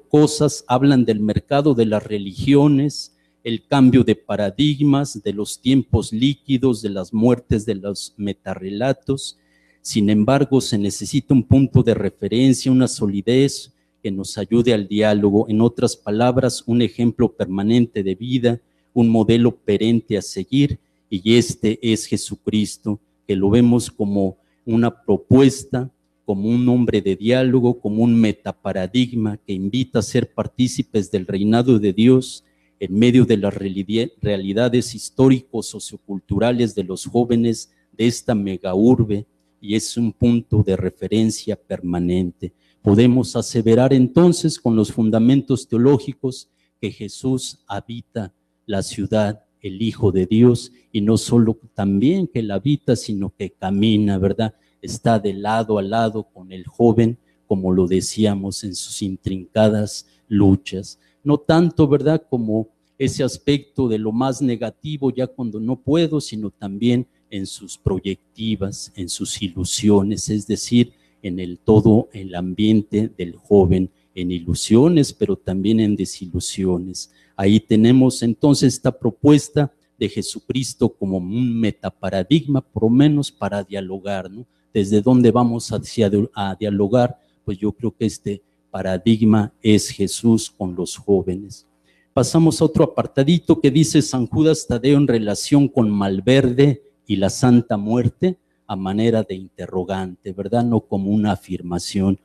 cosas hablan del mercado de las religiones, el cambio de paradigmas, de los tiempos líquidos, de las muertes de los metarrelatos. Sin embargo, se necesita un punto de referencia, una solidez que nos ayude al diálogo. En otras palabras, un ejemplo permanente de vida, un modelo perenne a seguir, y este es Jesucristo, que lo vemos como una propuesta, como un hombre de diálogo, como un metaparadigma que invita a ser partícipes del reinado de Dios en medio de las realidades históricos socioculturales de los jóvenes de esta megaurbe, y es un punto de referencia permanente. Podemos aseverar entonces con los fundamentos teológicos que Jesús habita la ciudad, el Hijo de Dios, y no solo también que la habita, sino que camina, ¿verdad? Está de lado a lado con el joven, como lo decíamos, en sus intrincadas luchas. No tanto, ¿verdad?, como ese aspecto de lo más negativo, ya cuando no puedo, sino también en sus proyectivas, en sus ilusiones, es decir, en el todo el ambiente del joven, en ilusiones, pero también en desilusiones. Ahí tenemos entonces esta propuesta de Jesucristo como un metaparadigma, por lo menos para dialogar, ¿no? ¿Desde dónde vamos a dialogar? Pues yo creo que este paradigma es Jesús con los jóvenes. Pasamos a otro apartadito que dice San Judas Tadeo en relación con Malverde y la Santa Muerte, a manera de interrogante, ¿verdad? No como una afirmación.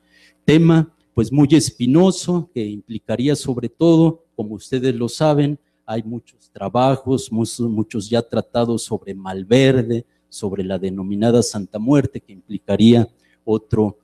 Tema pues muy espinoso, que implicaría sobre todo, como ustedes lo saben, hay muchos trabajos, muchos ya tratados sobre Malverde, sobre la denominada Santa Muerte, que implicaría otro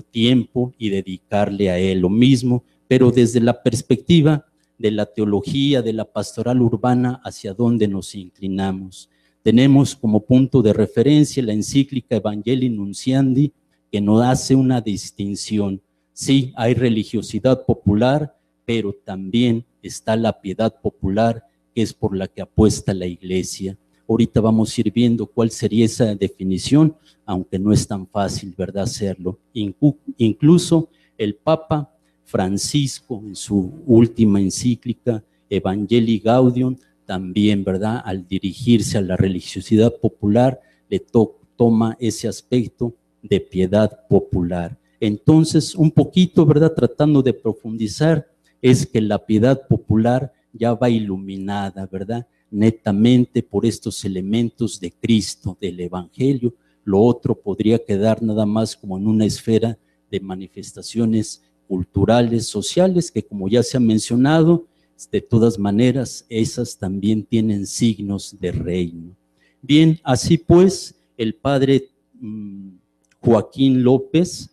tiempo y dedicarle a él lo mismo, pero desde la perspectiva de la teología, de la pastoral urbana, hacia dónde nos inclinamos. Tenemos como punto de referencia la encíclica Evangelii Nunciandi, que nos hace una distinción. Sí, hay religiosidad popular, pero también está la piedad popular, que es por la que apuesta la Iglesia. Ahorita vamos a ir viendo cuál sería esa definición, aunque no es tan fácil, ¿verdad?, hacerlo. Incluso el Papa Francisco, en su última encíclica, Evangelii Gaudium, también, ¿verdad? Al dirigirse a la religiosidad popular, le toma ese aspecto de piedad popular. Entonces, un poquito, ¿verdad? Tratando de profundizar, es que la piedad popular ya va iluminada, ¿verdad? Netamente por estos elementos de Cristo, del Evangelio. Lo otro podría quedar nada más como en una esfera de manifestaciones culturales, sociales, que como ya se ha mencionado, de todas maneras, esas también tienen signos de reino. Bien, así pues, el padre Joaquín López,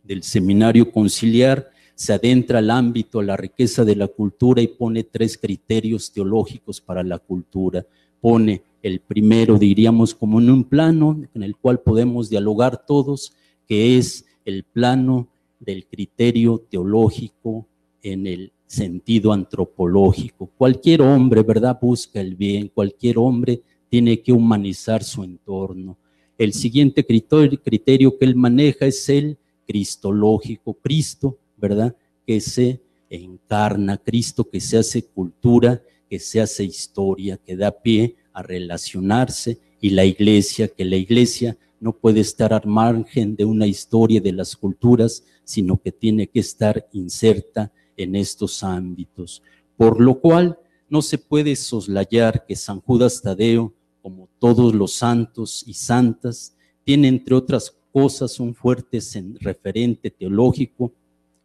del Seminario Conciliar, se adentra al ámbito, a la riqueza de la cultura y pone 3 criterios teológicos para la cultura. Pone el primero, diríamos, como en un plano en el cual podemos dialogar todos, que es el plano del criterio teológico en el sentido antropológico. Cualquier hombre, ¿verdad?, busca el bien, cualquier hombre tiene que humanizar su entorno. El siguiente criterio que él maneja es el cristológico, Cristo, ¿verdad?, que se encarna, Cristo que se hace cultura, que se hace historia, que da pie a relacionarse, y la iglesia, que la iglesia no puede estar al margen de una historia de las culturas, sino que tiene que estar inserta en estos ámbitos. Por lo cual, no se puede soslayar que San Judas Tadeo, como todos los santos y santas, tiene entre otras cosas un fuerte referente teológico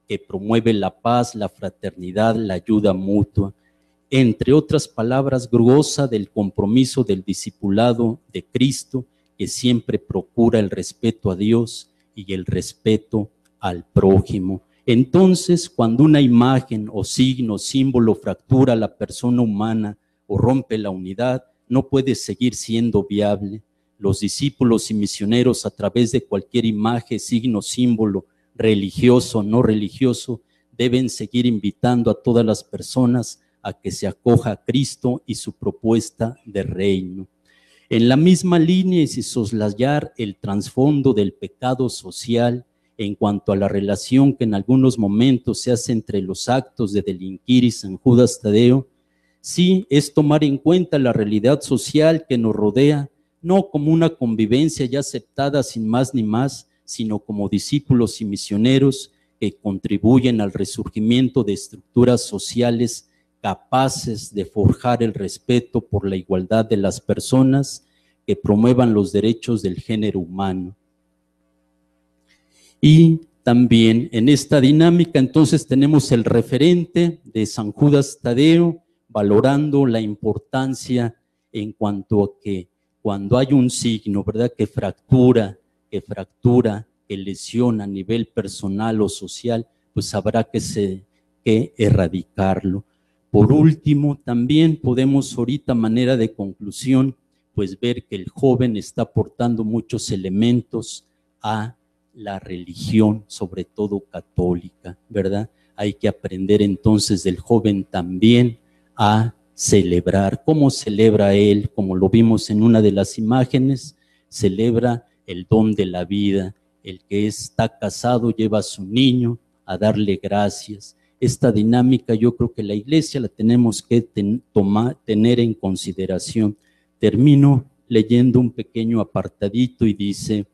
que promueve la paz, la fraternidad, la ayuda mutua. Entre otras palabras, goza del compromiso del discipulado de Cristo, que siempre procura el respeto a Dios y el respeto al prójimo. Entonces, cuando una imagen o signo, símbolo fractura a la persona humana o rompe la unidad, no puede seguir siendo viable. Los discípulos y misioneros, a través de cualquier imagen, signo, símbolo, religioso o no religioso, deben seguir invitando a todas las personas a que se acoja a Cristo y su propuesta de reino. En la misma línea, y sin soslayar el trasfondo del pecado social en cuanto a la relación que en algunos momentos se hace entre los actos de delinquir y San Judas Tadeo, sí es tomar en cuenta la realidad social que nos rodea, no como una convivencia ya aceptada sin más ni más, sino como discípulos y misioneros que contribuyen al resurgimiento de estructuras sociales capaces de forjar el respeto por la igualdad de las personas, que promuevan los derechos del género humano. Y también en esta dinámica entonces tenemos el referente de San Judas Tadeo, valorando la importancia en cuanto a que cuando hay un signo, ¿verdad?, que fractura, que lesiona a nivel personal o social, pues habrá que erradicarlo. Por último, también podemos ahorita, manera de conclusión, pues ver que el joven está aportando muchos elementos a la religión, sobre todo católica, ¿verdad? Hay que aprender entonces del joven también a celebrar. ¿Cómo celebra él? Como lo vimos en una de las imágenes, celebra el don de la vida. El que está casado lleva a su niño a darle gracias. Esta dinámica yo creo que la iglesia la tenemos que tener en consideración. Termino leyendo un pequeño apartadito y dice: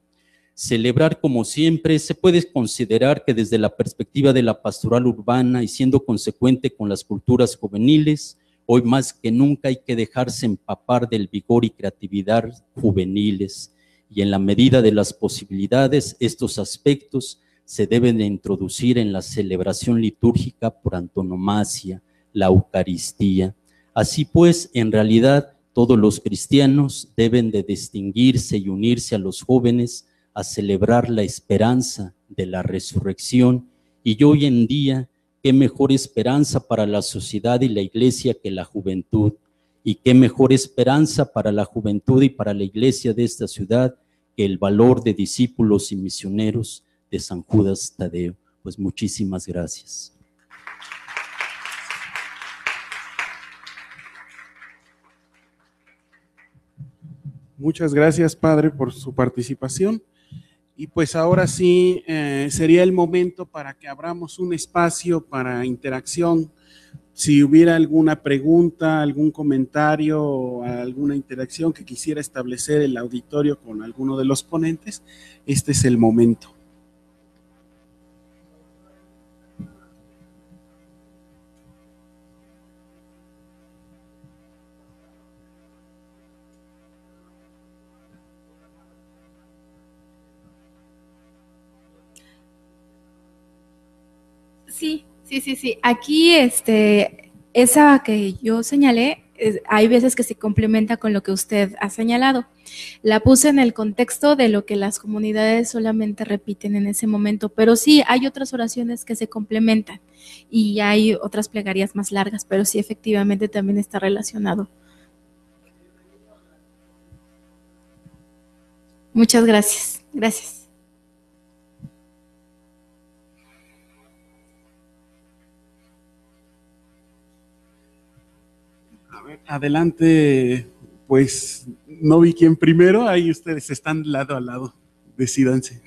celebrar como siempre se puede considerar que desde la perspectiva de la pastoral urbana y siendo consecuente con las culturas juveniles, hoy más que nunca hay que dejarse empapar del vigor y creatividad juveniles, y en la medida de las posibilidades estos aspectos se deben de introducir en la celebración litúrgica por antonomasia, la Eucaristía. Así pues, en realidad, todos los cristianos deben de distinguirse y unirse a los jóvenes a celebrar la esperanza de la resurrección. Y hoy en día, qué mejor esperanza para la sociedad y la iglesia que la juventud. Y qué mejor esperanza para la juventud y para la iglesia de esta ciudad que el valor de discípulos y misioneros de San Judas Tadeo. Pues muchísimas gracias. Muchas gracias, padre, por su participación. Y pues ahora sí sería el momento para que abramos un espacio para interacción Si hubiera alguna pregunta, algún comentario o alguna interacción que quisiera establecer el auditorio con alguno de los ponentes, este es el momento. Sí. Aquí, esa que yo señalé, hay veces que se complementa con lo que usted ha señalado. La puse en el contexto de lo que las comunidades solamente repiten en ese momento, pero sí, hay otras oraciones que se complementan y hay otras plegarias más largas, pero sí, efectivamente, también está relacionado. Muchas gracias. Gracias. A ver, adelante, pues no vi quién primero, ahí ustedes están lado a lado, decídanse.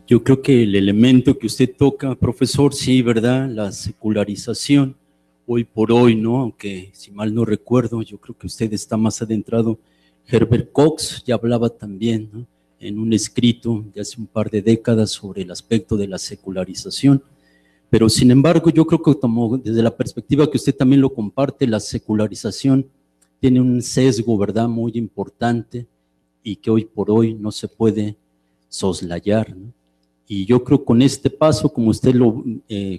Yo creo que el elemento que usted toca, profesor, sí, ¿verdad? La secularización, hoy por hoy, ¿no? Aunque, si mal no recuerdo, yo creo que usted está más adentrado. Herbert Cox ya hablaba también, ¿no?, en un escrito de hace un par de décadas sobre el aspecto de la secularización. Pero, sin embargo, yo creo que como desde la perspectiva que usted también lo comparte, la secularización tiene un sesgo, ¿verdad?, muy importante y que hoy por hoy no se puede soslayar, ¿no? Y yo creo con este paso, como usted lo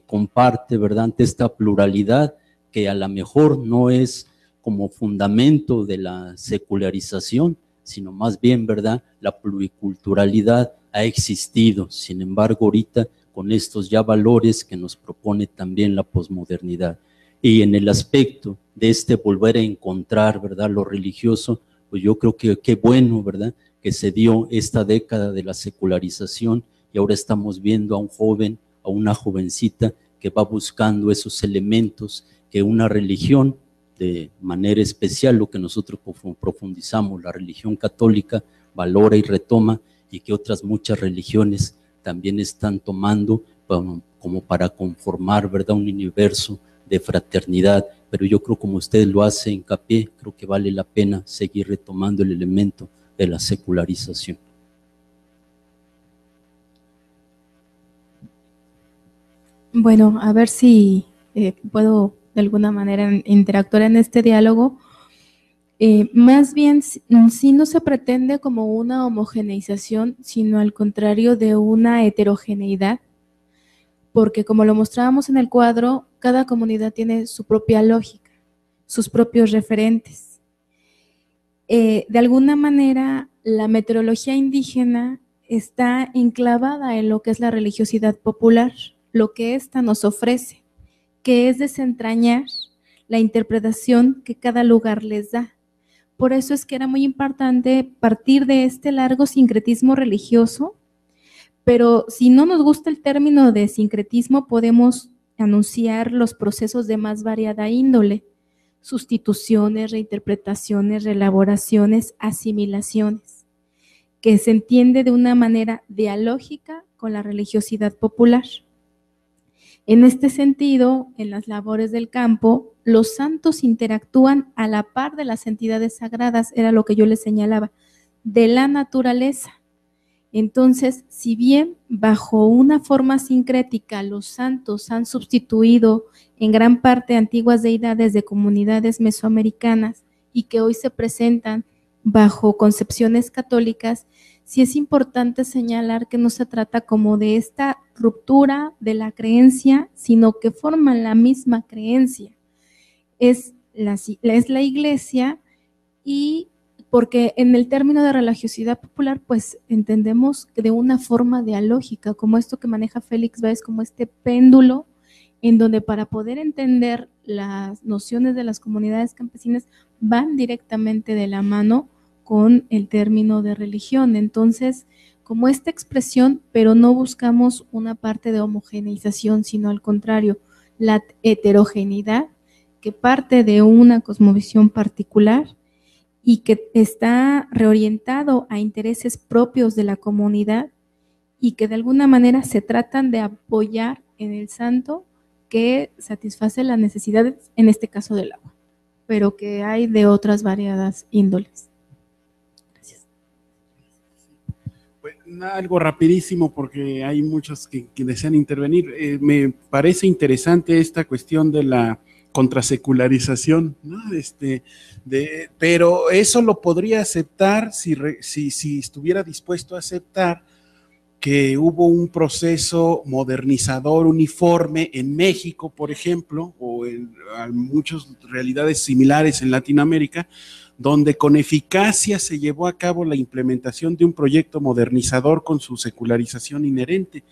comparte, ¿verdad?, ante esta pluralidad que a lo mejor no es como fundamento de la secularización, sino más bien, ¿verdad?, la pluriculturalidad ha existido. Sin embargo, ahorita con estos ya valores que nos propone también la posmodernidad. Y en el aspecto de volver a encontrar, ¿verdad?, lo religioso, pues yo creo que qué bueno, ¿verdad?, que se dio esta década de la secularización y ahora estamos viendo a un joven, a una jovencita que va buscando esos elementos que una religión, de manera especial lo que nosotros profundizamos, la religión católica, valora y retoma, y que otras muchas religiones también están tomando como para conformar, ¿verdad?, un universo de fraternidad. Pero yo creo, como usted lo hace hincapié, creo que vale la pena seguir retomando el elemento de la secularización. Bueno, a ver si puedo de alguna manera interactuar en este diálogo. Más bien, sí no se pretende como una homogeneización, sino al contrario de una heterogeneidad, porque como lo mostrábamos en el cuadro, cada comunidad tiene su propia lógica, sus propios referentes. De alguna manera, la meteorología indígena está enclavada en lo que es la religiosidad popular, lo que ésta nos ofrece, que es desentrañar la interpretación que cada lugar les da. Por eso es que era muy importante partir de este largo sincretismo religioso, pero si no nos gusta el término de sincretismo, podemos anunciar los procesos de más variada índole: sustituciones, reinterpretaciones, reelaboraciones, asimilaciones, que se entiende de una manera dialógica con la religiosidad popular. En este sentido, en las labores del campo, los santos interactúan a la par de las entidades sagradas, era lo que yo les señalaba, de la naturaleza. Entonces, si bien bajo una forma sincrética los santos han sustituido en gran parte antiguas deidades de comunidades mesoamericanas y que hoy se presentan bajo concepciones católicas, sí es importante señalar que no se trata como de esta ruptura de la creencia, sino que forman la misma creencia. Es la Iglesia, y porque en el término de religiosidad popular, pues entendemos que de una forma dialógica, como esto que maneja Félix Báez, como este péndulo, en donde para poder entender las nociones de las comunidades campesinas van directamente de la mano con el término de religión. Entonces, como esta expresión, pero no buscamos una parte de homogeneización, sino al contrario, la heterogeneidad que parte de una cosmovisión particular y que está reorientado a intereses propios de la comunidad y que de alguna manera se tratan de apoyar en el santo que satisface las necesidades, en este caso del agua, pero que hay de otras variadas índoles. Gracias. Pues, algo rapidísimo porque hay muchos que desean intervenir. Me parece interesante esta cuestión de la contrasecularización, ¿no? Pero eso lo podría aceptar si estuviera dispuesto a aceptar que hubo un proceso modernizador uniforme en México, por ejemplo, o en muchas realidades similares en Latinoamérica, donde con eficacia se llevó a cabo la implementación de un proyecto modernizador con su secularización inherente,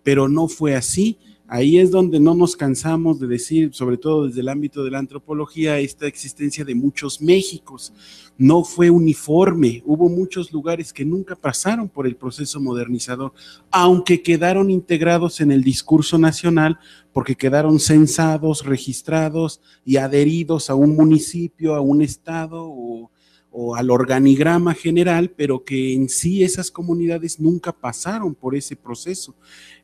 pero no fue así. Ahí es donde no nos cansamos de decir, sobre todo desde el ámbito de la antropología, esta existencia de muchos Méxicos. No fue uniforme, hubo muchos lugares que nunca pasaron por el proceso modernizador, aunque quedaron integrados en el discurso nacional, porque quedaron censados, registrados y adheridos a un municipio, a un estado o al organigrama general, pero que en sí esas comunidades nunca pasaron por ese proceso.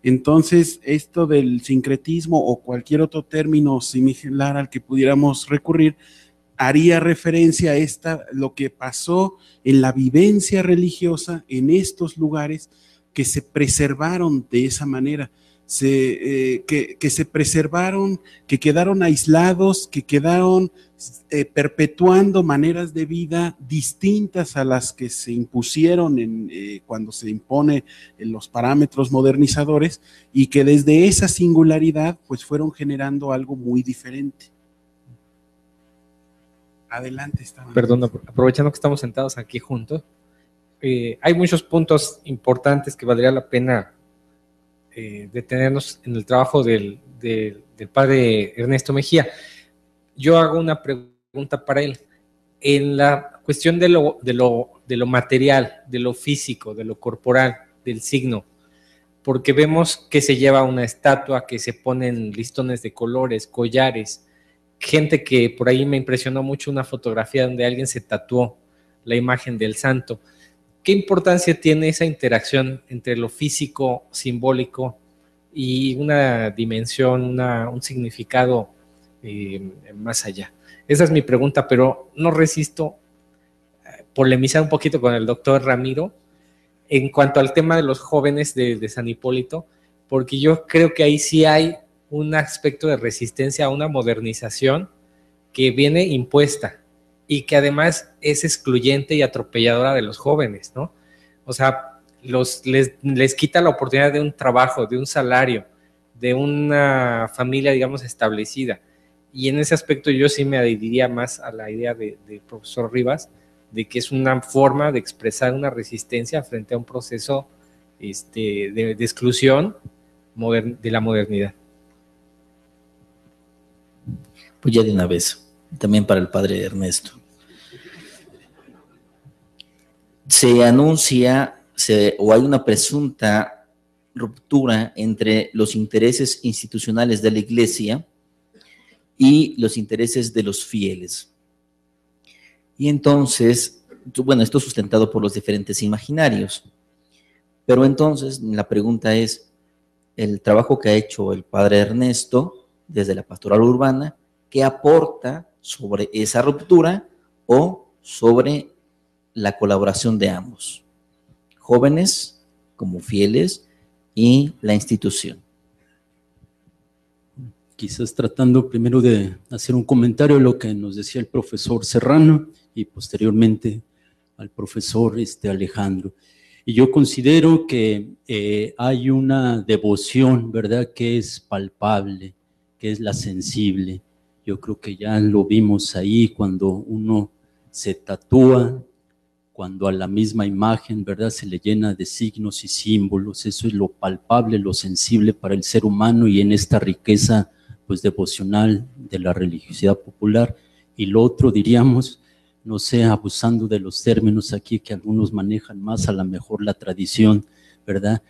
Entonces, esto del sincretismo o cualquier otro término similar al que pudiéramos recurrir, haría referencia a lo que pasó en la vivencia religiosa en estos lugares que se preservaron de esa manera, que se preservaron, que quedaron aislados, que quedaron perpetuando maneras de vida distintas a las que se impusieron cuando se impone los parámetros modernizadores, y que desde esa singularidad pues fueron generando algo muy diferente. Adelante, Esteban. Perdón, aprovechando que estamos sentados aquí juntos, hay muchos puntos importantes que valdría la pena detenernos en el trabajo del padre Ernesto Mejía. yo hago una pregunta para él. En la cuestión de lo material, de lo físico, de lo corporal, del signo, porque vemos que se lleva una estatua, que se ponen listones de colores, collares, gente que por ahí me impresionó mucho una fotografía donde alguien se tatuó la imagen del santo. ¿Qué importancia tiene esa interacción entre lo físico, simbólico y una dimensión, un significado más allá? Esa es mi pregunta, pero no resisto polemizar un poquito con el doctor Ramiro en cuanto al tema de los jóvenes de San Hipólito, porque yo creo que ahí sí hay un aspecto de resistencia a una modernización que viene impuesta y que además es excluyente y atropelladora de los jóvenes, ¿no? O sea, les quita la oportunidad de un trabajo, de un salario, de una familia, digamos, establecida. Y en ese aspecto yo sí me adheriría más a la idea del profesor Rivas, de que es una forma de expresar una resistencia frente a un proceso de exclusión de la modernidad. Pues ya de una vez, también para el padre Ernesto. Se anuncia o hay una presunta ruptura entre los intereses institucionales de la Iglesia y los intereses de los fieles. Y entonces, bueno, esto es sustentado por los diferentes imaginarios. Pero entonces la pregunta es, el trabajo que ha hecho el padre Ernesto desde la pastoral urbana, ¿qué aporta sobre esa ruptura o sobre la colaboración de ambos? Jóvenes como fieles y la institución. Quizás tratando primero de hacer un comentario de lo que nos decía el profesor Serrano y posteriormente al profesor Alejandro. Y yo considero que hay una devoción, ¿verdad?, que es palpable, que es la sensible. Yo creo que ya lo vimos ahí cuando uno se tatúa, cuando a la misma imagen, ¿verdad?, se le llena de signos y símbolos. Eso es lo palpable, lo sensible para el ser humano y en esta riqueza pues devocional de la religiosidad popular. Y lo otro, diríamos, no sé, abusando de los términos aquí que algunos manejan más, a lo mejor la tradición, ¿verdad?,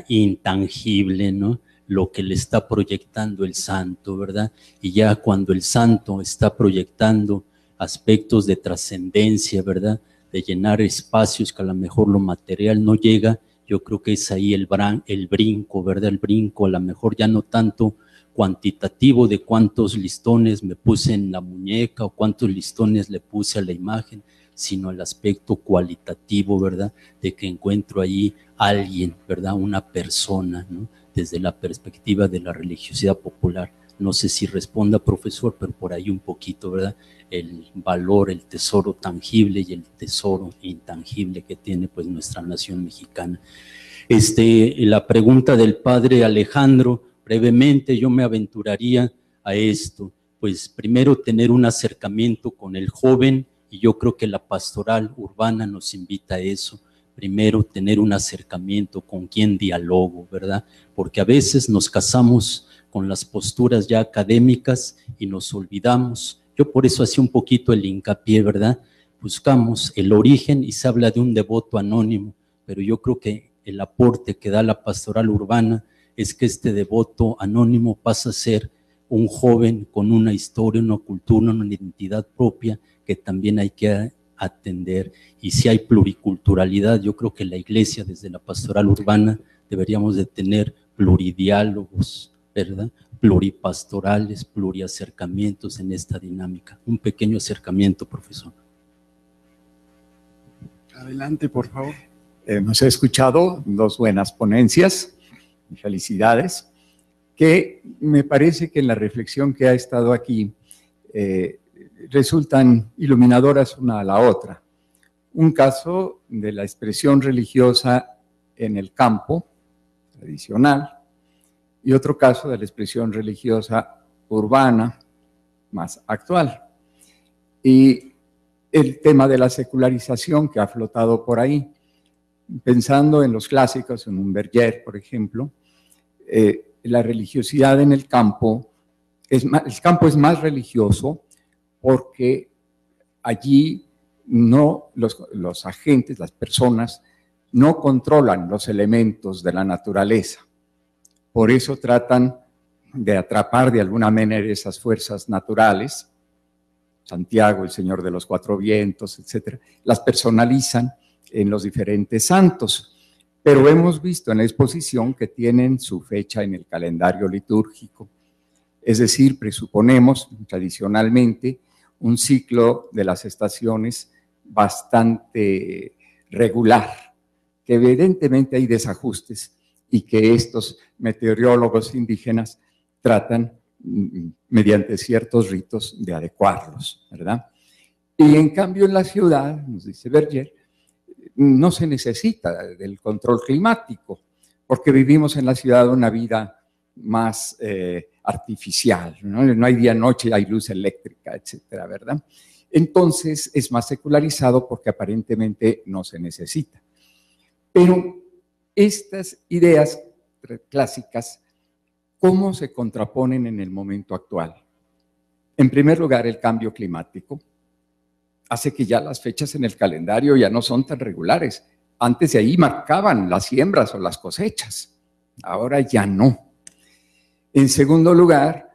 intangible, ¿no?, lo que le está proyectando el santo, ¿verdad? Y ya cuando el santo está proyectando aspectos de trascendencia, ¿verdad?, de llenar espacios que a lo mejor lo material no llega, yo creo que es ahí el brinco, ¿verdad? El brinco a lo mejor ya no tanto cuantitativo de cuántos listones me puse en la muñeca o cuántos listones le puse a la imagen, sino el aspecto cualitativo, ¿verdad?, de que encuentro ahí alguien, ¿verdad?, una persona, ¿no?, desde la perspectiva de la religiosidad popular. No sé si responda, profesor, pero por ahí un poquito, ¿verdad?, el valor, el tesoro tangible y el tesoro intangible que tiene pues nuestra nación mexicana. La pregunta del padre Alejandro, brevemente yo me aventuraría a esto, pues primero tener un acercamiento con el joven, y yo creo que la pastoral urbana nos invita a eso. Primero tener un acercamiento con quien dialogo, ¿verdad? Porque a veces nos casamos con las posturas ya académicas y nos olvidamos. Yo por eso hacía un poquito el hincapié, ¿verdad? Buscamos el origen y se habla de un devoto anónimo, pero yo creo que el aporte que da la pastoral urbana es que este devoto anónimo pasa a ser un joven con una historia, una cultura, una identidad propia que también hay que atender. Y si hay pluriculturalidad, yo creo que la iglesia desde la pastoral urbana deberíamos de tener pluridiálogos, ¿verdad?, pluripastorales, pluriacercamientos en esta dinámica. Un pequeño acercamiento, profesor. Adelante, por favor. Hemos escuchado dos buenas ponencias, felicidades, que me parece que en la reflexión que ha estado aquí resultan iluminadoras una a la otra. Un caso de la expresión religiosa en el campo tradicional y otro caso de la expresión religiosa urbana más actual. Y el tema de la secularización que ha flotado por ahí, pensando en los clásicos, en un Berger, por ejemplo, la religiosidad en el campo, el campo es más religioso porque allí no los agentes, las personas, no controlan los elementos de la naturaleza. Por eso tratan de atrapar de alguna manera esas fuerzas naturales. Santiago, el Señor de los Cuatro Vientos, etcétera, las personalizan en los diferentes santos. Pero hemos visto en la exposición que tienen su fecha en el calendario litúrgico. Es decir, presuponemos tradicionalmente un ciclo de las estaciones bastante regular, que evidentemente hay desajustes y que estos meteorólogos indígenas tratan mediante ciertos ritos de adecuarlos, ¿verdad? Y en cambio en la ciudad, nos dice Berger, no se necesita del control climático, porque vivimos en la ciudad una vida más artificial, ¿no? No hay día-noche, hay luz eléctrica, etcétera, ¿verdad? Entonces es más secularizado porque aparentemente no se necesita. Pero estas ideas clásicas, ¿cómo se contraponen en el momento actual? En primer lugar, el cambio climático hace que ya las fechas en el calendario ya no son tan regulares. Antes de ahí marcaban las siembras o las cosechas, ahora ya no. En segundo lugar,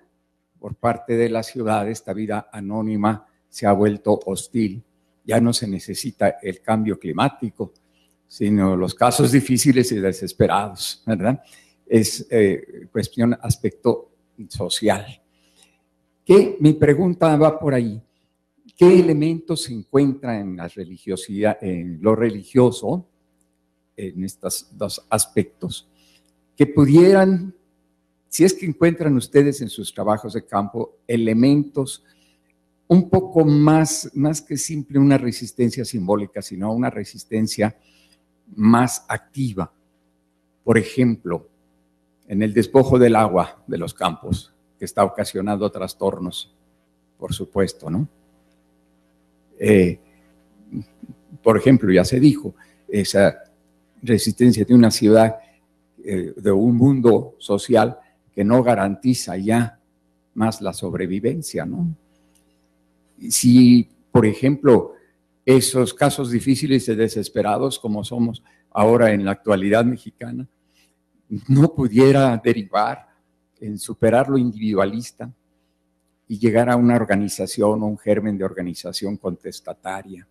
por parte de la ciudad, esta vida anónima se ha vuelto hostil. Ya no se necesita el cambio climático, sino los casos difíciles y desesperados, ¿verdad? Es cuestión, aspecto social. Mi pregunta va por ahí. ¿Qué elementos se encuentran en la religiosidad, en lo religioso, en estos dos aspectos, que pudieran, si es que encuentran ustedes en sus trabajos de campo, elementos un poco más que simple una resistencia simbólica, sino una resistencia más activa? Por ejemplo, en el despojo del agua de los campos, que está ocasionando trastornos, por supuesto, ¿no? Por ejemplo, ya se dijo, esa resistencia de una ciudad, de un mundo social que no garantiza ya más la sobrevivencia, ¿no? Si, por ejemplo, esos casos difíciles y desesperados como somos ahora en la actualidad mexicana, no pudiera derivar en superar lo individualista y llegar a una organización o un germen de organización contestataria.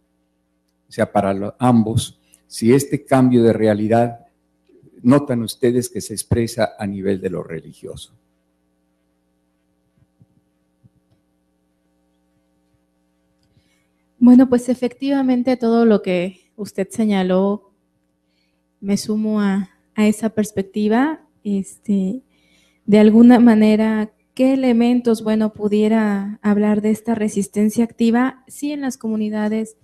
O sea, para ambos, si este cambio de realidad notan ustedes que se expresa a nivel de lo religioso. Bueno, pues efectivamente todo lo que usted señaló, me sumo a esa perspectiva. De alguna manera, ¿qué elementos, bueno, pudiera hablar de esta resistencia activa? Sí, en las comunidades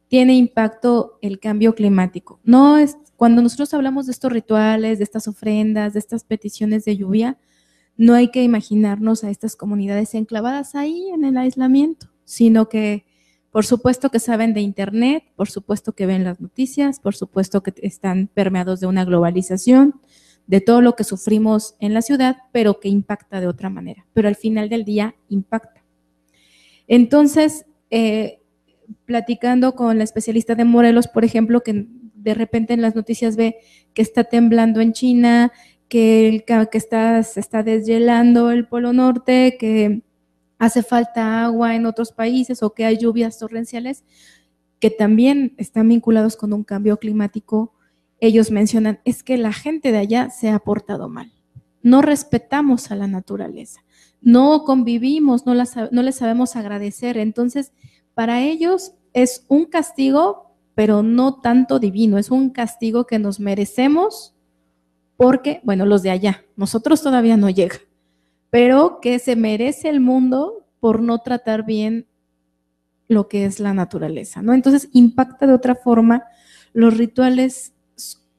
tiene impacto el cambio climático. No es, cuando nosotros hablamos de estos rituales, de estas ofrendas, de estas peticiones de lluvia, no hay que imaginarnos a estas comunidades enclavadas ahí en el aislamiento, sino que por supuesto que saben de internet, por supuesto que ven las noticias, por supuesto que están permeados de una globalización, de todo lo que sufrimos en la ciudad, pero que impacta de otra manera, pero al final del día impacta. Entonces, platicando con la especialista de Morelos, por ejemplo, que de repente en las noticias ve que está temblando en China, que se está deshielando el Polo Norte, que hace falta agua en otros países o que hay lluvias torrenciales, que también están vinculados con un cambio climático. Ellos mencionan, es que la gente de allá se ha portado mal, no respetamos a la naturaleza, no convivimos, no les sabemos agradecer. Entonces, para ellos es un castigo, pero no tanto divino, es un castigo que nos merecemos porque, bueno, los de allá, nosotros todavía no llega, pero que se merece el mundo por no tratar bien lo que es la naturaleza, ¿no? Entonces, impacta de otra forma, los rituales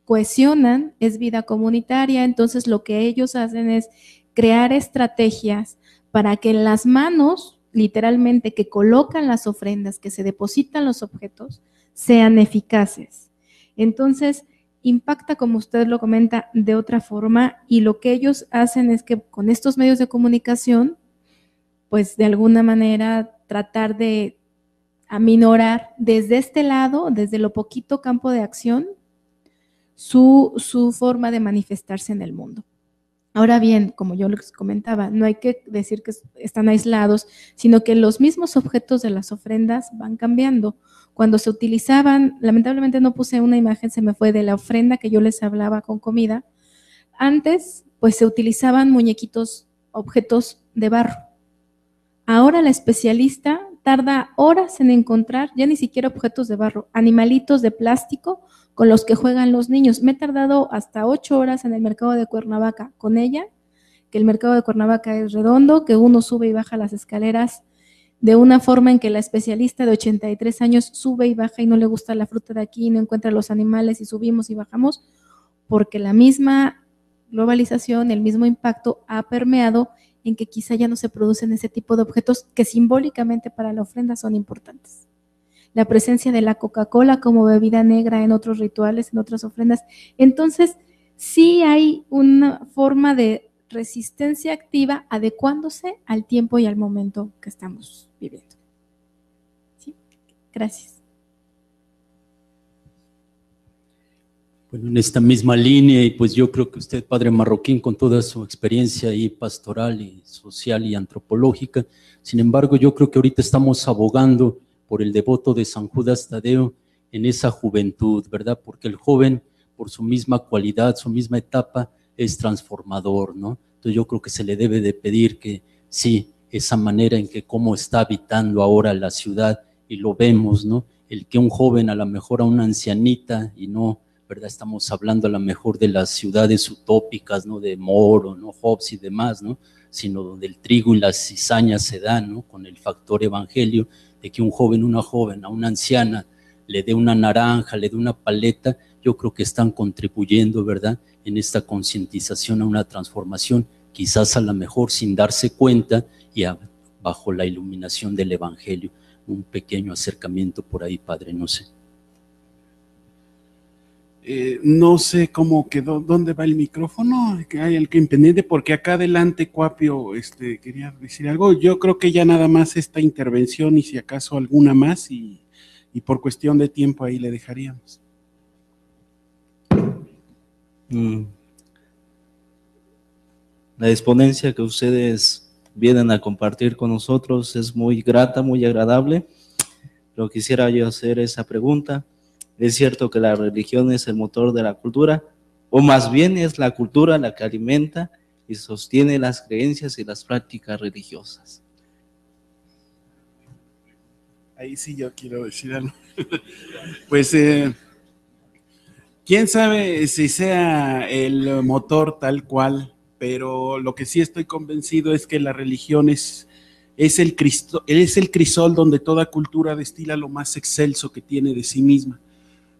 cohesionan, es vida comunitaria. Entonces lo que ellos hacen es crear estrategias para que las manos, literalmente, que colocan las ofrendas, que se depositan los objetos, sean eficaces. Entonces, impacta, como usted lo comenta, de otra forma, y lo que ellos hacen es que con estos medios de comunicación, pues de alguna manera tratar de aminorar desde este lado, desde lo poquito campo de acción, su forma de manifestarse en el mundo. Ahora bien, como yo les comentaba, no hay que decir que están aislados, sino que los mismos objetos de las ofrendas van cambiando. Cuando se utilizaban, lamentablemente no puse una imagen, se me fue, de la ofrenda que yo les hablaba con comida. Antes, pues se utilizaban muñequitos, objetos de barro. Ahora la especialista tarda horas en encontrar, ya ni siquiera objetos de barro, animalitos de plástico con los que juegan los niños. Me he tardado hasta 8 horas en el mercado de Cuernavaca con ella, que el mercado de Cuernavaca es redondo, que uno sube y baja las escaleras de una forma en que la especialista de 83 años sube y baja y no le gusta la fruta de aquí, no encuentra los animales y subimos y bajamos, porque la misma globalización, el mismo impacto ha permeado en que quizá ya no se producen ese tipo de objetos que simbólicamente para la ofrenda son importantes. La presencia de la Coca-Cola como bebida negra en otros rituales, en otras ofrendas. Entonces, sí hay una forma de resistencia activa adecuándose al tiempo y al momento que estamos viviendo. ¿Sí? Gracias. Bueno, en esta misma línea, y pues yo creo que usted, padre Marroquín, con toda su experiencia ahí pastoral y social y antropológica, sin embargo, yo creo que ahorita estamos abogando por el devoto de San Judas Tadeo en esa juventud, ¿verdad? Porque el joven, por su misma cualidad, su misma etapa, es transformador, ¿no? Entonces yo creo que se le debe de pedir que sí, esa manera en que cómo está habitando ahora la ciudad, y lo vemos, ¿no? El que un joven, a lo mejor a una ancianita, y no, ¿verdad? Estamos hablando a lo mejor de las ciudades utópicas, ¿no? De Moro, ¿no? Hobbes y demás, ¿no? Sino donde el trigo y las cizañas se dan, ¿no? Con el factor evangelio, de que un joven, una joven, a una anciana le dé una naranja, le dé una paleta, yo creo que están contribuyendo, ¿verdad? En esta concientización a una transformación, quizás a lo mejor sin darse cuenta y bajo la iluminación del evangelio. Un pequeño acercamiento por ahí, padre, no sé. No sé cómo quedó, dónde va el micrófono, que hay el que impendiente, porque acá adelante, Cuapio, quería decir algo. Yo creo que ya nada más esta intervención y si acaso alguna más, y por cuestión de tiempo ahí le dejaríamos. La exponencia que ustedes vienen a compartir con nosotros es muy grata, muy agradable, pero quisiera yo hacer esa pregunta. ¿Es cierto que la religión es el motor de la cultura? O más bien es la cultura la que alimenta y sostiene las creencias y las prácticas religiosas. Ahí sí yo quiero decir algo. Pues, quién sabe si sea el motor tal cual, pero lo que sí estoy convencido es que la religión es el crisol donde toda cultura destila lo más excelso que tiene de sí misma.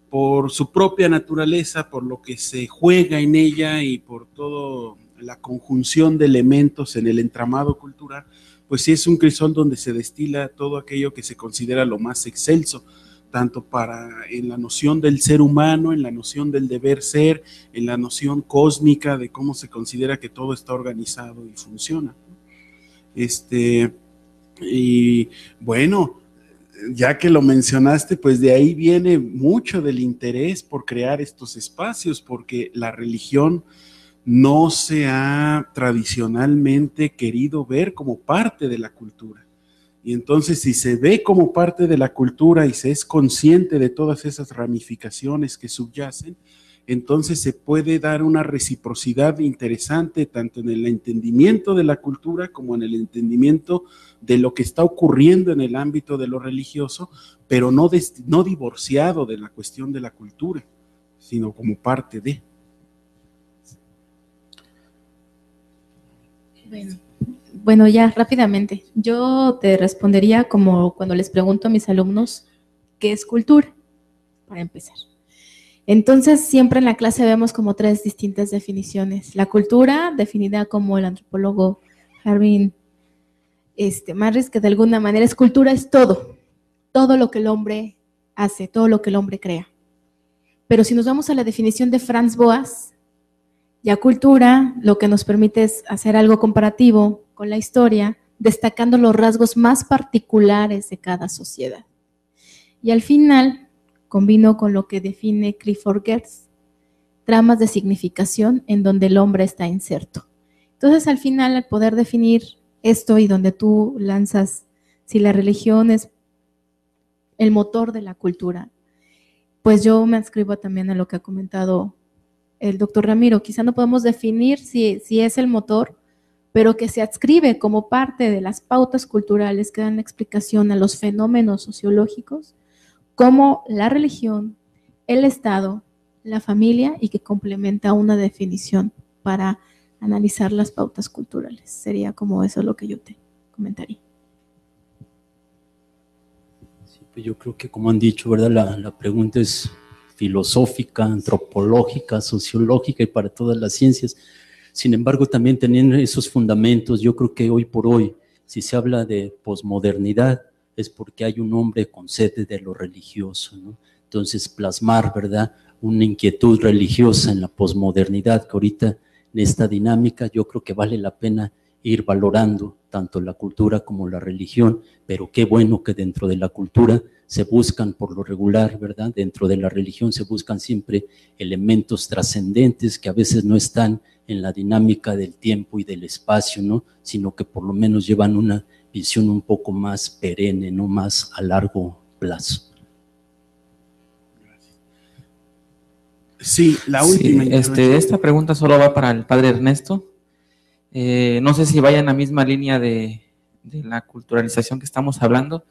Por su propia naturaleza, por lo que se juega en ella y por toda la conjunción de elementos en el entramado cultural, pues sí es un crisol donde se destila todo aquello que se considera lo más excelso, tanto en la noción del ser humano, en la noción del deber ser, en la noción cósmica de cómo se considera que todo está organizado y funciona. Y bueno, ya que lo mencionaste, pues de ahí viene mucho del interés por crear estos espacios, porque la religión no se ha tradicionalmente querido ver como parte de la cultura. Y entonces, si se ve como parte de la cultura y se es consciente de todas esas ramificaciones que subyacen, entonces se puede dar una reciprocidad interesante tanto en el entendimiento de la cultura como en el entendimiento de lo que está ocurriendo en el ámbito de lo religioso, pero no divorciado de la cuestión de la cultura, sino como parte de. Bueno, ya rápidamente, yo te respondería como cuando les pregunto a mis alumnos, ¿qué es cultura? Para empezar. Entonces, siempre en la clase vemos como 3 distintas definiciones. La cultura, definida como el antropólogo Harvin Marris, que de alguna manera es cultura, es todo lo que el hombre hace, todo lo que el hombre crea. Pero si nos vamos a la definición de Franz Boas, ya cultura lo que nos permite es hacer algo comparativo con la historia, destacando los rasgos más particulares de cada sociedad. Y al final, combino con lo que define Clifford Geertz, tramas de significación en donde el hombre está inserto. Entonces, al final, al poder definir esto y donde tú lanzas si la religión es el motor de la cultura, pues yo me adscribo también a lo que ha comentado el doctor Ramiro. Quizá no podemos definir si es el motor, pero que se adscribe como parte de las pautas culturales que dan explicación a los fenómenos sociológicos, como la religión, el Estado, la familia, y que complementa una definición para analizar las pautas culturales. Sería como eso lo que yo te comentaría. Sí, pues yo creo que, como han dicho, ¿verdad? La pregunta es filosófica, antropológica, sociológica y para todas las ciencias. Sin embargo, también teniendo esos fundamentos, yo creo que hoy por hoy, si se habla de posmodernidad, es porque hay un hombre con sed de lo religioso, ¿no? Entonces, plasmar, ¿verdad?, una inquietud religiosa en la posmodernidad, que ahorita en esta dinámica yo creo que vale la pena ir valorando tanto la cultura como la religión, pero qué bueno que dentro de la cultura se buscan por lo regular, ¿verdad? Dentro de la religión se buscan siempre elementos trascendentes que a veces no están en la dinámica del tiempo y del espacio, ¿no? Sino que por lo menos llevan una visión un poco más perenne, no más a largo plazo. Sí, la última. Sí, esta pregunta solo va para el padre Ernesto. No sé si vaya en la misma línea de la culturalización que estamos hablando,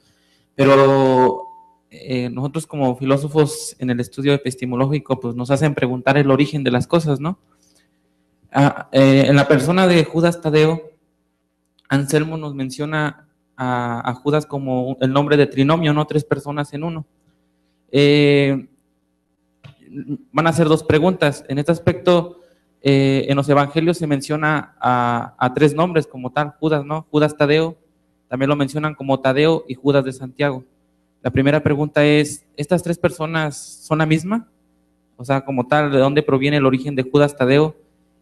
pero nosotros como filósofos en el estudio epistemológico pues nos hacen preguntar el origen de las cosas, ¿no? En la persona de Judas Tadeo, Anselmo nos menciona a Judas como el nombre de trinomio, ¿no? 3 personas en uno. Van a hacer 2 preguntas. En este aspecto, en los evangelios se menciona a 3 nombres como tal, Judas, ¿no? Judas Tadeo, también lo mencionan como Tadeo y Judas de Santiago. La primera pregunta es, ¿estas 3 personas son la misma? O sea, como tal, ¿de dónde proviene el origen de Judas Tadeo?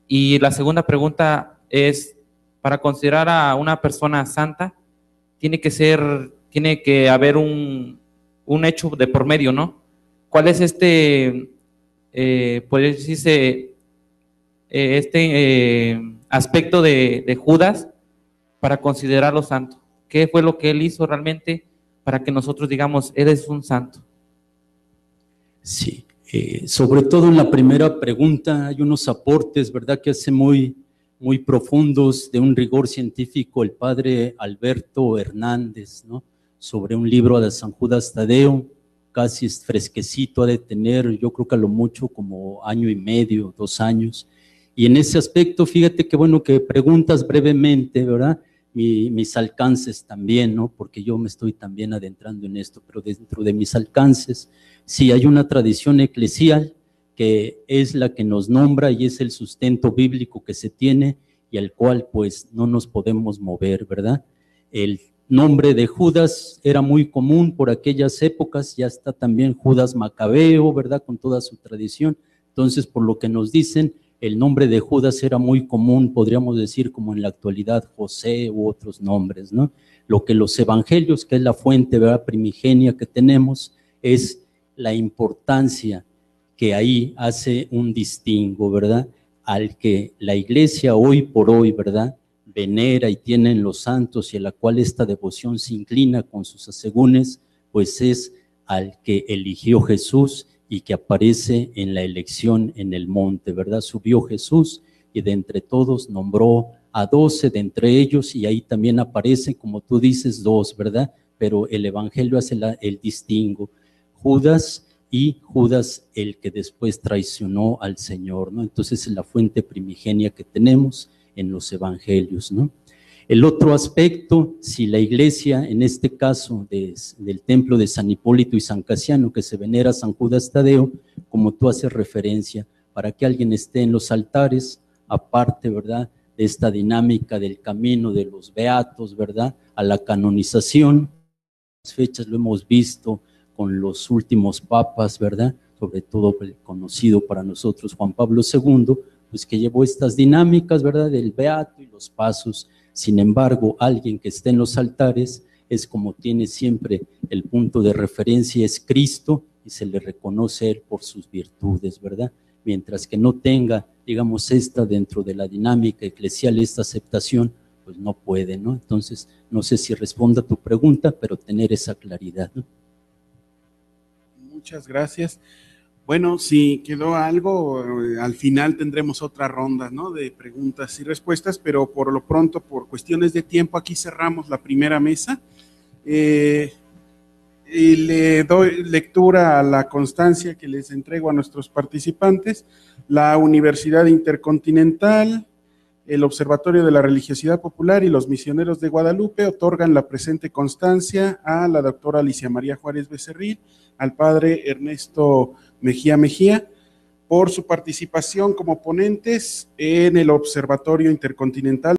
Y la segunda pregunta es, para considerar a una persona santa, tiene que haber un hecho de por medio, ¿no? ¿Cuál es puede decirse, aspecto de Judas para considerarlo santo? ¿Qué fue lo que él hizo realmente para que nosotros digamos, él es un santo? Sí, sobre todo en la primera pregunta hay unos aportes, ¿verdad?, que hace muy profundos, de un rigor científico, el padre Alberto Hernández, ¿no?, sobre un libro de San Judas Tadeo, casi fresquecito, ha de tener, yo creo que a lo mucho como 1 año y medio, 2 años, y en ese aspecto, fíjate qué bueno que preguntas brevemente, ¿verdad?, mis alcances también, ¿no?, porque yo me estoy también adentrando en esto, pero dentro de mis alcances, sí hay una tradición eclesial que es la que nos nombra y es el sustento bíblico que se tiene y al cual pues no nos podemos mover, ¿verdad? El nombre de Judas era muy común por aquellas épocas, ya está también Judas Macabeo, ¿verdad?, con toda su tradición. Entonces, por lo que nos dicen, el nombre de Judas era muy común, podríamos decir como en la actualidad José u otros nombres, ¿no? Lo que los evangelios, que es la fuente, ¿verdad?, primigenia que tenemos, es la importancia que ahí hace un distingo, ¿verdad?, al que la iglesia hoy por hoy, ¿verdad?, venera y tiene en los santos y a la cual esta devoción se inclina con sus asegúnes, pues es al que eligió Jesús y que aparece en la elección en el monte, ¿verdad? Subió Jesús y de entre todos nombró a 12 de entre ellos y ahí también aparecen, como tú dices, 2, ¿verdad? Pero el evangelio hace el distingo, Judas y Judas el que después traicionó al Señor, ¿no? Entonces es la fuente primigenia que tenemos en los evangelios, ¿no? El otro aspecto, si la iglesia, en este caso del templo de San Hipólito y San Casiano, que se venera a San Judas Tadeo, como tú haces referencia, para que alguien esté en los altares, aparte, ¿verdad?, de esta dinámica del camino de los beatos, ¿verdad?, a la canonización. Las fechas lo hemos visto con los últimos papas, ¿verdad?, sobre todo el conocido para nosotros Juan Pablo II, pues que llevó estas dinámicas, ¿verdad? Del beato y los pasos. Sin embargo, alguien que esté en los altares es como tiene siempre el punto de referencia, es Cristo, y se le reconoce a él por sus virtudes, ¿verdad? Mientras que no tenga, digamos, esta dentro de la dinámica eclesial, esta aceptación, pues no puede, ¿no? Entonces, no sé si responda a tu pregunta, pero tener esa claridad, ¿no? Muchas gracias. Bueno, si quedó algo, al final tendremos otra ronda, ¿no?, de preguntas y respuestas, pero por lo pronto, por cuestiones de tiempo, aquí cerramos la primera mesa. Y le doy lectura a la constancia que les entrego a nuestros participantes. La Universidad Intercontinental, el Observatorio de la Religiosidad Popular y los Misioneros de Guadalupe otorgan la presente constancia a la doctora Alicia María Juárez Becerril, al padre Ernesto Mejía, por su participación como ponentes en el Observatorio Intercontinental